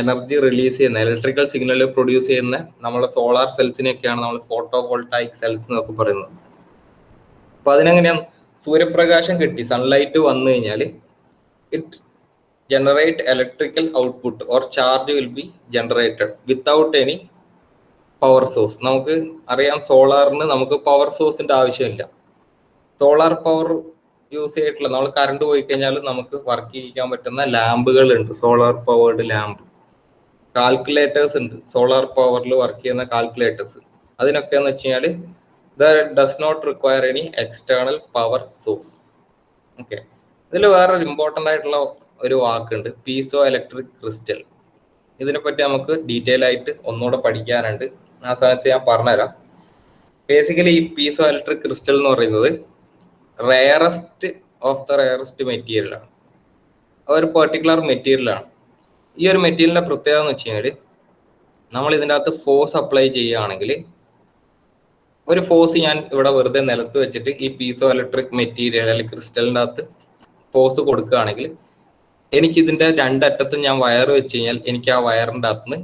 എനർജി റിലീസ് ചെയ്യുന്ന, ഇലക്ട്രിക്കൽ സിഗ്നൽ പ്രൊഡ്യൂസ് ചെയ്യുന്ന നമ്മളെ സോളാർ സെൽസിനെയൊക്കെയാണ് നമ്മൾ ഫോട്ടോ വോൾട്ടായിക് സെൽസ് എന്നൊക്കെ പറയുന്നത്. അപ്പൊ അതിനെങ്ങനെയാണ്, സൂര്യപ്രകാശം കിട്ടി, സൺലൈറ്റ് വന്നു കഴിഞ്ഞാൽ it generate electrical output or charge will be generated without any power source. നമുക്ക് അറിയാം സോളാറിന് നമുക്ക് പവർ സോഴ്സിന്റെ ആവശ്യമില്ല. സോളാർ പവർ യൂസ് ചെയ്തിട്ടുള്ള, നമ്മൾ കറണ്ട് പോയി കഴിഞ്ഞാൽ നമുക്ക് വർക്ക് ചെയ്യിക്കാൻ പറ്റുന്ന ലാമ്പുകൾ ഉണ്ട്, സോളാർ പവേർഡ് ലാമ്പ്. കാൽക്കുലേറ്റേഴ്സ് ഉണ്ട്, സോളാർ പവറിൽ വർക്ക് ചെയ്യുന്ന കാൽക്കുലേറ്റേഴ്സ്. അതിനൊക്കെ എന്ന് വെച്ച് കഴിഞ്ഞാൽ that does not require any external power source. Okay, ഇതിൽ വേറൊരു ഇമ്പോർട്ടൻ്റ് ആയിട്ടുള്ള ഒരു വാക്കുണ്ട്, പീസോ ഇലക്ട്രിക് ക്രിസ്റ്റൽ. ഇതിനെപ്പറ്റി നമുക്ക് ഡീറ്റെയിൽ ആയിട്ട് ഒന്നുകൂടെ പഠിക്കാനുണ്ട്, ആ സമയത്ത് ഞാൻ പറഞ്ഞുതരാം. ബേസിക്കലി ഈ പീസോ ഇലക്ട്രിക് ക്രിസ്റ്റൽ എന്ന് പറയുന്നത് റെയറസ്റ്റ് ഓഫ് ദ റെയറസ്റ്റ് മെറ്റീരിയലാണ്, ഒരു പെർട്ടിക്കുലർ മെറ്റീരിയലാണ്. ഈ ഒരു മെറ്റീരിയലിന്റെ പ്രത്യേകത എന്ന് വെച്ച് കഴിഞ്ഞാൽ നമ്മൾ ഇതിൻ്റെ അകത്ത് ഫോഴ്സ് അപ്ലൈ ചെയ്യുകയാണെങ്കിൽ, ഒരു ഫോഴ്സ് ഞാൻ ഇവിടെ വെറുതെ നിലത്ത് വെച്ചിട്ട് ഈ പീസോ ഇലക്ട്രിക് മെറ്റീരിയൽ അല്ലെങ്കിൽ ക്രിസ്റ്റലിൻ്റെ അകത്ത് ഫോഴ്സ് കൊടുക്കുകയാണെങ്കിൽ എനിക്ക് ഇതിന്റെ രണ്ടറ്റത്തും ഞാൻ വയർ വെച്ച് കഴിഞ്ഞാൽ എനിക്ക് ആ വയറിൻ്റെ അകത്തുനിന്ന്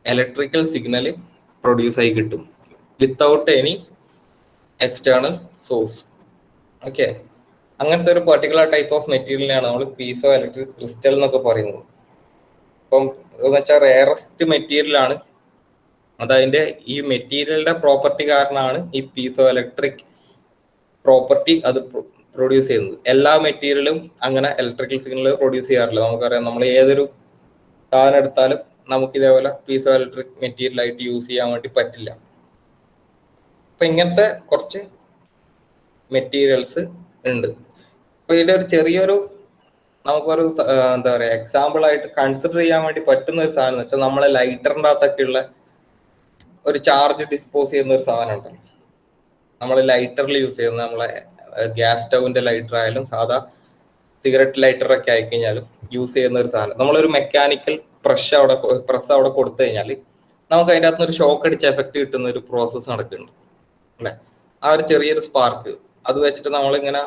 ഇലക്ട്രിക്കൽ സിഗ്നൽ പ്രൊഡ്യൂസ് ആയി കിട്ടും without any external source. Okay, അങ്ങനത്തെ ഒരു പെർട്ടിക്കുലർ ടൈപ്പ് ഓഫ് മെറ്റീരിയലിനാണ് നമ്മൾ പീസോ ഇലക്ട്രിക് ക്രിസ്റ്റൽ എന്നൊക്കെ പറയുന്നത്. അപ്പം എന്ന് വെച്ചാൽ റെയറസ്റ്റ് മെറ്റീരിയലാണ്, അതതിന്റെ ഈ മെറ്റീരിയലിന്റെ പ്രോപ്പർട്ടി കാരണമാണ് ഈ പീസോ ഇലക്ട്രിക് പ്രോപ്പർട്ടി അത് പ്രൊഡ്യൂസ് ചെയ്യുന്നത്. എല്ലാ മെറ്റീരിയലും അങ്ങനെ ഇലക്ട്രിക്കൽ സിഗ്നൽ പ്രൊഡ്യൂസ് ചെയ്യാറില്ല. നമുക്കറിയാം, നമ്മൾ ഏതൊരു സാധനം എടുത്താലും നമുക്ക് ഇതേപോലെ പീസോ ഇലക്ട്രിക് മെറ്റീരിയൽ ആയിട്ട് യൂസ് ചെയ്യാൻ വേണ്ടി പറ്റില്ല. അപ്പൊ ഇങ്ങനത്തെ കുറച്ച് മെറ്റീരിയൽസ് ഉണ്ട്. അപ്പൊ ഇതിന്റെ ഒരു ചെറിയൊരു നമുക്കൊരു എന്താ പറയാ എക്സാമ്പിൾ ആയിട്ട് കൺസിഡർ ചെയ്യാൻ വേണ്ടി പറ്റുന്ന ഒരു സാധനം എന്ന് വെച്ചാൽ നമ്മളെ ലൈറ്ററിൻ്റെ അകത്തൊക്കെയുള്ള ഒരു ചാർജ് ഡിസ്പോസ് ചെയ്യുന്ന ഒരു സാധനം ഉണ്ടല്ലോ, നമ്മൾ ലൈറ്ററിൽ യൂസ് ചെയ്യുന്ന, നമ്മളെ ഗ്യാസ് സ്റ്റൗവിന്റെ ലൈറ്റർ ആയാലും സാധാ സിഗരറ്റ് ലൈറ്റർ ഒക്കെ ആയിക്കഴിഞ്ഞാലും യൂസ് ചെയ്യുന്ന ഒരു സാധനം. നമ്മളൊരു മെക്കാനിക്കൽ പ്രസ് അവിടെ കൊടുത്തു കഴിഞ്ഞാൽ നമുക്ക് അതിൻ്റെ അകത്തുനിന്ന് ഒരു ഷോക്ക് അടിച്ച എഫക്റ്റ് കിട്ടുന്ന ഒരു പ്രോസസ്സ് നടക്കുന്നുണ്ട് അല്ലെ. ആ ഒരു ചെറിയൊരു സ്പാർക്ക് അത് വെച്ചിട്ട് നമ്മളിങ്ങനെ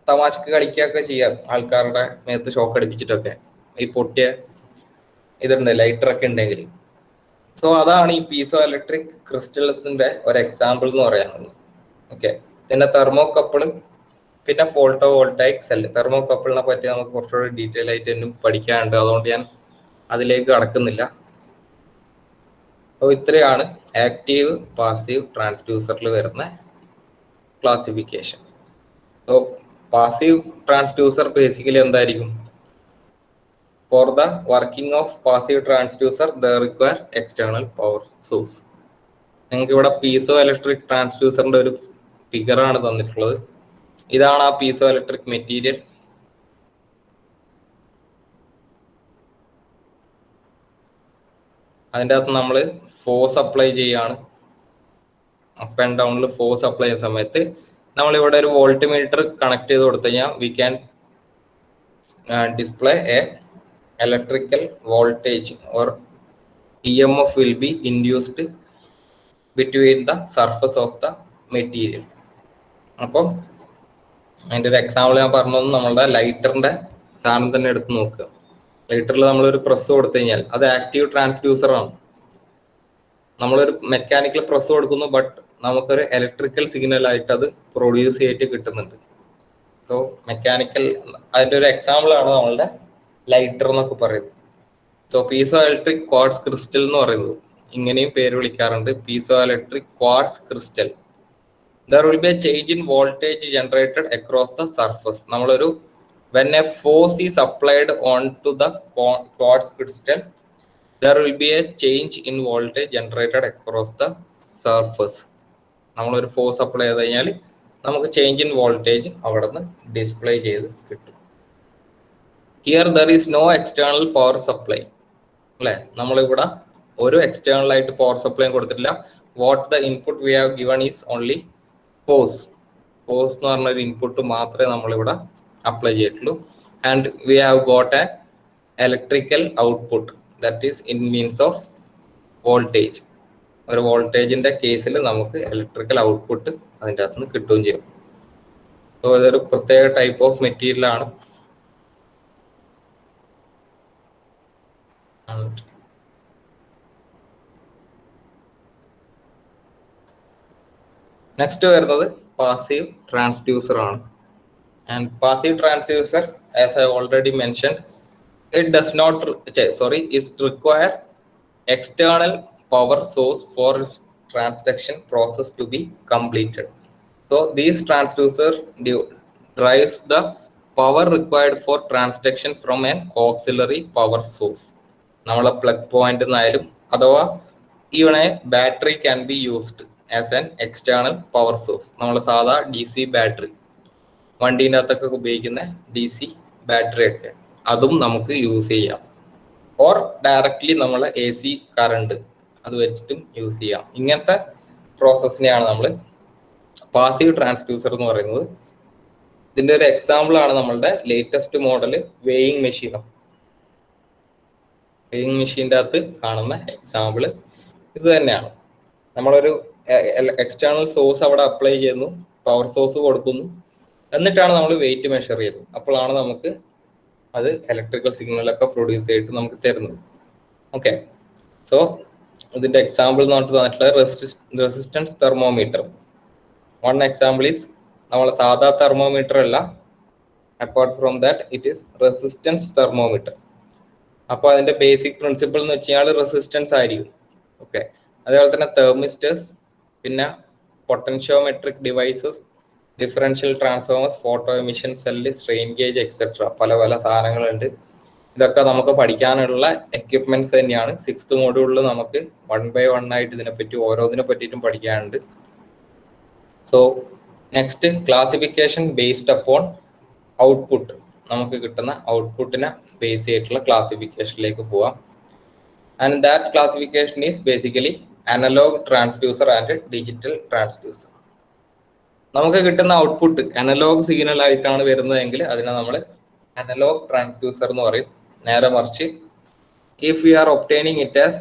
തമാശക്ക് കളിക്കുകയൊക്കെ ചെയ്യാം, ആൾക്കാരുടെ മേത്ത് ഷോക്ക് അടിപ്പിച്ചിട്ടൊക്കെ, ഈ പൊട്ടിയ ഇതുണ്ട് ലൈറ്ററൊക്കെ ഉണ്ടെങ്കിൽ. സോ അതാണ് ഈ പീസോ ഇലക്ട്രിക് ക്രിസ്റ്റൽസിന്റെ ഒരു എക്സാമ്പിൾ എന്ന് പറയുന്നത്. ഓക്കെ, പിന്നെ തെർമോകപ്പിള്, പിന്നെ ഫോട്ടോ വോൾട്ടായിക് സെല്ല്. തെർമോകപ്പിളിനെ പറ്റി നമുക്ക് കുറച്ചുകൂടി ഡീറ്റെയിൽ ആയിട്ട് തന്നെ പഠിക്കാനുണ്ട്, അതുകൊണ്ട് ഞാൻ അതിലേക്ക് കടക്കുന്നില്ല. അപ്പോൾ ഇത്രയാണ് ആക്റ്റീവ് പാസീവ് ട്രാൻസ്ഡ്യൂസറിൽ വരുന്ന classification. So passive transducer basically എന്തായിരിക്കും? For the working of passive transducer the require external power source. നിങ്ങൾക്ക് ഇവിടെ പീസോ ഇലക്ട്രിക് ട്രാൻസ്ഡ്യൂസറിന്റെ ഒരു ഫിഗർ ആണ് തന്നിട്ടുള്ളത്. ഇതാണ് ആ പീസോ ഇലക്ട്രിക് മെറ്റീരിയൽ. അതിൻ്റെ അകത്ത് നമ്മൾ ഫോഴ്സ് അപ്ലൈ ചെയ്യാണ്. അപ്പ് ആൻഡ് ഡൗണിൽ ഫോഴ്സ് അപ്ലൈ ചെയ്യുന്ന സമയത്ത് നമ്മളിവിടെ ഒരു വോൾട്ട് മീറ്റർ കണക്ട് ചെയ്ത് കൊടുത്തു കഴിഞ്ഞാൽ we can display A electrical voltage or EMF will be induced between the surface of the material. അപ്പം അതിൻ്റെ ഒരു എക്സാമ്പിൾ ഞാൻ പറഞ്ഞത് നമ്മളുടെ ലൈറ്ററിന്റെ സാധനം തന്നെ എടുത്ത് നോക്കുക. ലൈറ്ററിൽ നമ്മളൊരു പ്രസ് കൊടുത്തു കഴിഞ്ഞാൽ അത് ആക്റ്റീവ് ട്രാൻസ്ഡ്യൂസർ ആണ്. നമ്മളൊരു മെക്കാനിക്കൽ പ്രസ് കൊടുക്കുന്നു, ബട്ട് നമുക്കൊരു ഇലക്ട്രിക്കൽ സിഗ്നൽ ആയിട്ട് അത് പ്രൊഡ്യൂസ് ചെയ്തിട്ട് കിട്ടുന്നുണ്ട്. സോ മെക്കാനിക്കൽ അതിൻ്റെ ഒരു എക്സാമ്പിൾ ആണ് നമ്മളുടെ ലൈറ്റർ എന്നൊക്കെ പറയുന്നത്. So piezo electric quartz crystal എന്ന് പറയുന്നത് ഇങ്ങനെയും പേര് വിളിക്കാറുണ്ട്, piezo electric quartz crystal. There will be A change in voltage generated across the surface. നമ്മളൊരു when a force is applied onto the quartz crystal, there will be a change in voltage generated across the surface. നമ്മളൊരു force apply ചെയ്ത് കഴിഞ്ഞാൽ നമുക്ക് change in voltage അവിടെ നിന്ന് display ചെയ്ത് കിട്ടും. Here there is no external power supply അല്ലെ, നമ്മളിവിടെ ഒരു എക്സ്റ്റേണൽ ആയിട്ട് പവർ സപ്ലൈ കൊടുത്തിട്ടില്ല. What the input we have given is only force. Force എന്ന് പറഞ്ഞ ഒരു ഇൻപുട്ട് മാത്രമേ നമ്മളിവിടെ അപ്ലൈ ചെയ്തിട്ടുള്ളൂ. And we have got a electrical output that is in means of voltage. ഒരു വോൾട്ടേജിന്റെ കേസിൽ നമുക്ക് ഇലക്ട്രിക്കൽ ഔട്ട്പുട്ട് അതിൻ്റെ അകത്ത് നിന്ന് കിട്ടുകയും ചെയ്യും. സോ ഇതൊരു പ്രത്യേക ടൈപ്പ് ഓഫ് മെറ്റീരിയൽ ആണ്. നെക്സ്റ്റ് വരുന്നത് പാസീവ് ട്രാൻസ്ഡ്യൂസർ ആണ്. And passive transducer, as I already mentioned, it does not is require external power source for its transduction process to be completed. So these transducer drives the power required for transduction from an auxiliary power source. നമ്മളെ plug point എന്നായാലും അഥവാ even A battery can be used as an external power source. നമ്മൾ സാധാ DC battery, വണ്ടീൻ്റെ അകത്തൊക്കെ ഉപയോഗിക്കുന്ന DC battery ഒക്കെ, അതും നമുക്ക് യൂസ് ചെയ്യാം. ഓർ ഡയറക്റ്റ്ലി നമ്മൾ AC കറണ്ട് അത് വെച്ചിട്ടും യൂസ് ചെയ്യാം. ഇങ്ങനത്തെ പ്രോസസ്സിനെയാണ് നമ്മൾ പാസീവ് ട്രാൻസ്ഡ്യൂസർ എന്ന് പറയുന്നത്. ഇതിന്റെ ഒരു എക്സാമ്പിൾ ആണ് നമ്മളുടെ latest model weighing machine. Weighing മെഷീൻ്റെ അകത്ത് കാണുന്ന എക്സാമ്പിൾ ഇത് തന്നെയാണ്. നമ്മളൊരു എക്സ്റ്റേണൽ സോഴ്സ് അവിടെ അപ്ലൈ ചെയ്യുന്നു, പവർ സോഴ്സ് കൊടുക്കുന്നു, എന്നിട്ടാണ് നമ്മൾ വെയിറ്റ് മെഷർ ചെയ്യുന്നത്. അപ്പോഴാണ് നമുക്ക് അത് ഇലക്ട്രിക്കൽ സിഗ്നലൊക്കെ പ്രൊഡ്യൂസ് ചെയ്തിട്ട് നമുക്ക് തരുന്നത്. ഓക്കെ, സോ ഇതിന്റെ എക്സാമ്പിൾ നമുക്ക് തന്നിട്ടുള്ള resistance thermometer. One example is നമ്മളെ സാധാ തെർമോമീറ്റർ അല്ല, apart from that it is resistance thermometer. അപ്പോൾ അതിന്റെ ബേസിക് പ്രിൻസിപ്പിൾ എന്ന് വെച്ച് കഴിഞ്ഞാൽ റെസിസ്റ്റൻസ് ആയിരിക്കും. ഓക്കെ, അതേപോലെ തന്നെ തെർമിസ്റ്റേഴ്സ്, പിന്നെ potentiometric devices, differential transformers, photo emission cell, strain gauge etcetera, പല പല സാധനങ്ങളുണ്ട്. ഇതൊക്കെ നമുക്ക് പഠിക്കാനുള്ള എക്യുപ്മെന്റ്സ് തന്നെയാണ്. 6th മോഡ്യൂളിൽ നമുക്ക് 1 by 1 ആയിട്ട് ഇതിനെപ്പറ്റി ഓരോന്നിനെ പറ്റിയിട്ടും പഠിക്കാനുണ്ട്. So next classification based upon output. നമുക്ക് കിട്ടുന്ന ഔട്ട്പുട്ടിനെ ബേസ് ചെയ്തിട്ടുള്ള ക്ലാസിഫിക്കേഷനിലേക്ക് പോവാം. And that classification is basically analog transducer and digital transducer. നമുക്ക് കിട്ടുന്ന ഔട്ട്പുട്ട് അനലോഗ് സിഗ്നൽ ആയിട്ടാണ് വരുന്നതെങ്കിൽ അതിനെ നമ്മൾ അനലോഗ് ട്രാൻസ്ഡ്യൂസർ എന്ന് പറയും. നേരെ മറിച്ച് if you are obtaining it as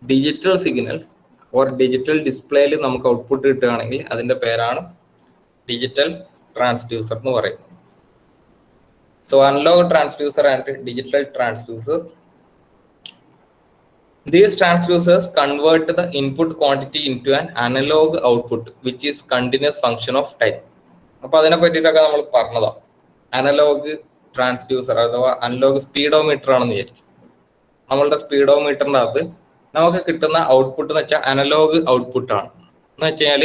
digital signal, or digital ഡിസ്പ്ലേയിൽ നമുക്ക് ഔട്ട്പുട്ട് കിട്ടുകയാണെങ്കിൽ അതിന്റെ പേരാണ് ഡിജിറ്റൽ ട്രാൻസ്ഡ്യൂസർ എന്ന് പറയുന്നത്. So analog transducer and digital transducers. These transducers convert the input quantity into an analog output which is continuous function of time. അപ്പോൾ അതിനെ പറ്റിയിട്ടൊക്കെ നമ്മൾ പറഞ്ഞതാണ്. അനലോഗ് ട്രാൻസ്ഡ്യൂസർ അഥവാ അനലോഗ് സ്പീഡോമീറ്റർ ആണെന്ന് വിചാരിക്കും. നമ്മളുടെ സ്പീഡോമീറ്ററിൻ്റെ അകത്ത് നമുക്ക് കിട്ടുന്ന ഔട്ട്പുട്ട് എന്ന് വെച്ചാൽ അനലോഗ് ഔട്ട്പുട്ട് ആണ്. എന്ന് വെച്ച് കഴിഞ്ഞാൽ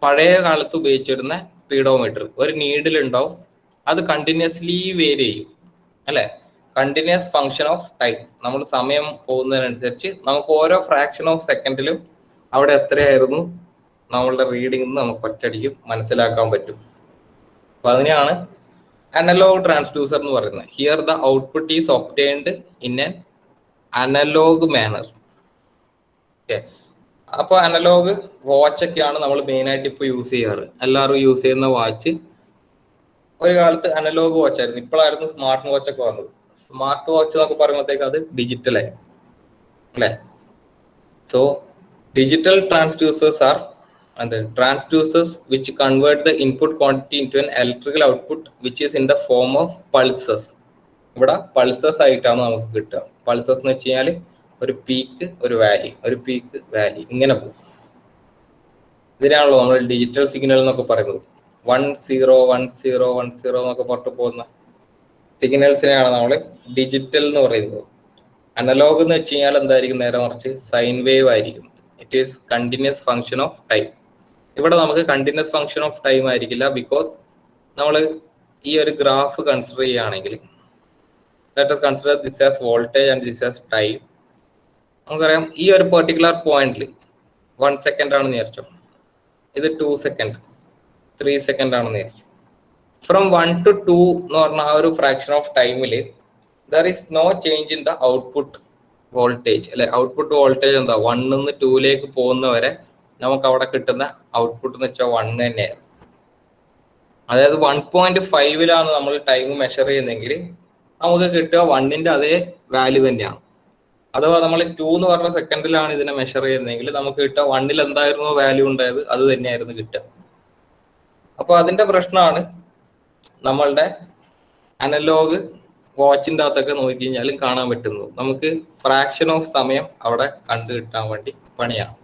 പഴയ കാലത്ത് ഉപയോഗിച്ചിരുന്ന സ്പീഡോമീറ്റർ ഒരു നീഡിൽ ഉണ്ടാവും, അത് കണ്ടിന്യൂസ്ലി വേരി ചെയ്യും അല്ലെ, കണ്ടിന്യൂസ് ഫങ്ഷൻ ഓഫ് ടൈം. നമ്മൾ സമയം പോകുന്നതിനനുസരിച്ച് നമുക്ക് ഓരോ ഫ്രാക്ഷൻ ഓഫ് സെക്കൻഡിലും അവിടെ എത്രയായിരുന്നു നമ്മളുടെ റീഡിംഗ് നമുക്ക് ഒറ്റയടിക്ക് മനസ്സിലാക്കാൻ പറ്റും. അപ്പൊ അതിനെയാണ് അനലോഗ് ട്രാൻസ്ഡ്യൂസർ എന്ന് പറയുന്നത്. Here the output is obtained in an analog manner. Okay, അപ്പോൾ അനലോഗ് വാച്ചൊക്കെയാണ് നമ്മൾ മെയിനായിട്ട് ഇപ്പോൾ യൂസ് ചെയ്യാറ്. എല്ലാവരും യൂസ് ചെയ്യുന്ന വാച്ച് ഒരു കാലത്ത് അനലോഗ് വാച്ചായിരുന്നു, ഇപ്പോഴായിരുന്നു സ്മാർട്ട് വാച്ചൊക്കെ വന്നത്. സ്മാർട്ട് വാച്ച് എന്നൊക്കെ പറയുമ്പോഴത്തേക്ക് അത് ഡിജിറ്റലായി അല്ലേ. So digital transducers are transducers which convert the input quantity into an electrical output which is in the form of pulses. ഇവിടെ പൾസസ് ആയിട്ടാണ് നമുക്ക് കിട്ടുക. പൾസസ് എന്ന് വെച്ച് കഴിഞ്ഞാൽ ഒരു പീക്ക് ഒരു വാലി, ഒരു പീക്ക് വാലി ഇങ്ങനെ പോകും. ഇതിനാണല്ലോ നമ്മൾ ഡിജിറ്റൽ സിഗ്നൽ എന്നൊക്കെ പറയുന്നത്. 10 10 10 എന്നൊക്കെ പുറത്തു പോകുന്ന സിഗ്നൽസിനെയാണ് നമ്മൾ ഡിജിറ്റൽ എന്ന് പറയുന്നത്. അനലോഗ് എന്ന് വെച്ച് കഴിഞ്ഞാൽ എന്തായിരിക്കും, നേരെ മറിച്ച് സൈൻ വേവ് ആയിരിക്കും. It is continuous function of time. ഇവിടെ നമുക്ക് കണ്ടിന്യൂസ് ഫങ്ഷൻ ഓഫ് ടൈം ആയിരിക്കില്ല, ബിക്കോസ് നമ്മൾ ഈ ഒരു ഗ്രാഫ് കൺസിഡർ ചെയ്യുകയാണെങ്കിൽ let us consider this as voltage and this as time. നമുക്കറിയാം ഈ ഒരു പെർട്ടിക്കുലർ പോയിന്റിൽ 1 സെക്കൻഡ് ആണെന്ന് വിചാരിച്ചോ, ഇത് 2 സെക്കൻഡ് 3 സെക്കൻഡ് ആണെന്ന് വിചാരിച്ചു. ഫ്രം 1 to 2 എന്ന് പറഞ്ഞ ആ ഒരു ഫ്രാക്ഷൻ ഓഫ് ടൈമിൽ there is no change in the output voltage അല്ലെ. ഔട്ട്പുട്ട് വോൾട്ടേജ് എന്താ, 1 നിന്ന് 2ലേക്ക് പോകുന്നവരെ നമുക്ക് അവിടെ കിട്ടുന്ന ഔട്ട്പുട്ട് എന്ന് വെച്ചാൽ 1 തന്നെയായിരുന്നു. അതായത് 1.5 നമ്മൾ ടൈം മെഷർ ചെയ്യുന്നെങ്കിൽ നമുക്ക് കിട്ടുക 1ന്റെ അതേ വാല്യൂ തന്നെയാണ്. അഥവാ നമ്മൾ 2 എന്ന് പറഞ്ഞ സെക്കൻഡിലാണ് ഇതിനെ മെഷർ ചെയ്യുന്നതെങ്കിൽ നമുക്ക് കിട്ടുക 1ൽ എന്തായിരുന്നു വാല്യൂ ഉണ്ടായത് അത് തന്നെയായിരുന്നു കിട്ടുക. അപ്പൊ അതിന്റെ പ്രശ്നമാണ് നമ്മളുടെ അനലോഗ് വാച്ചിന്റെ അകത്തൊക്കെ നോക്കി കഴിഞ്ഞാലും കാണാൻ പറ്റുന്നത്. നമുക്ക് ഫ്രാക്ഷൻ ഓഫ് സമയം അവിടെ കണ്ടു കിട്ടാൻ വേണ്ടി പണിയാണ്.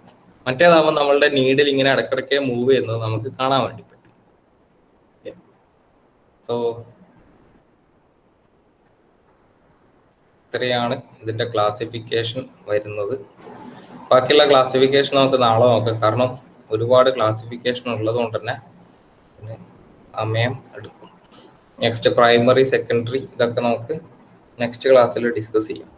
മറ്റേതാകുമ്പോൾ നമ്മളുടെ നീഡിൽ ഇങ്ങനെ ഇടക്കിടയ്ക്ക് മൂവ് ചെയ്യുന്നത് നമുക്ക് കാണാൻ വേണ്ടി പറ്റും. സോ ഇത്രയാണ് ഇതിന്റെ ക്ലാസിഫിക്കേഷൻ വരുന്നത്. ബാക്കിയുള്ള ക്ലാസിഫിക്കേഷൻ നമുക്ക് നാളെ നോക്കാം, കാരണം ഒരുപാട് ക്ലാസിഫിക്കേഷൻ ഉള്ളത് കൊണ്ട് തന്നെ സമയം എടുക്കും. നെക്സ്റ്റ് പ്രൈമറി സെക്കൻഡറി ഇതൊക്കെ നമുക്ക് നെക്സ്റ്റ് ക്ലാസ്സിൽ ഡിസ്കസ് ചെയ്യാം.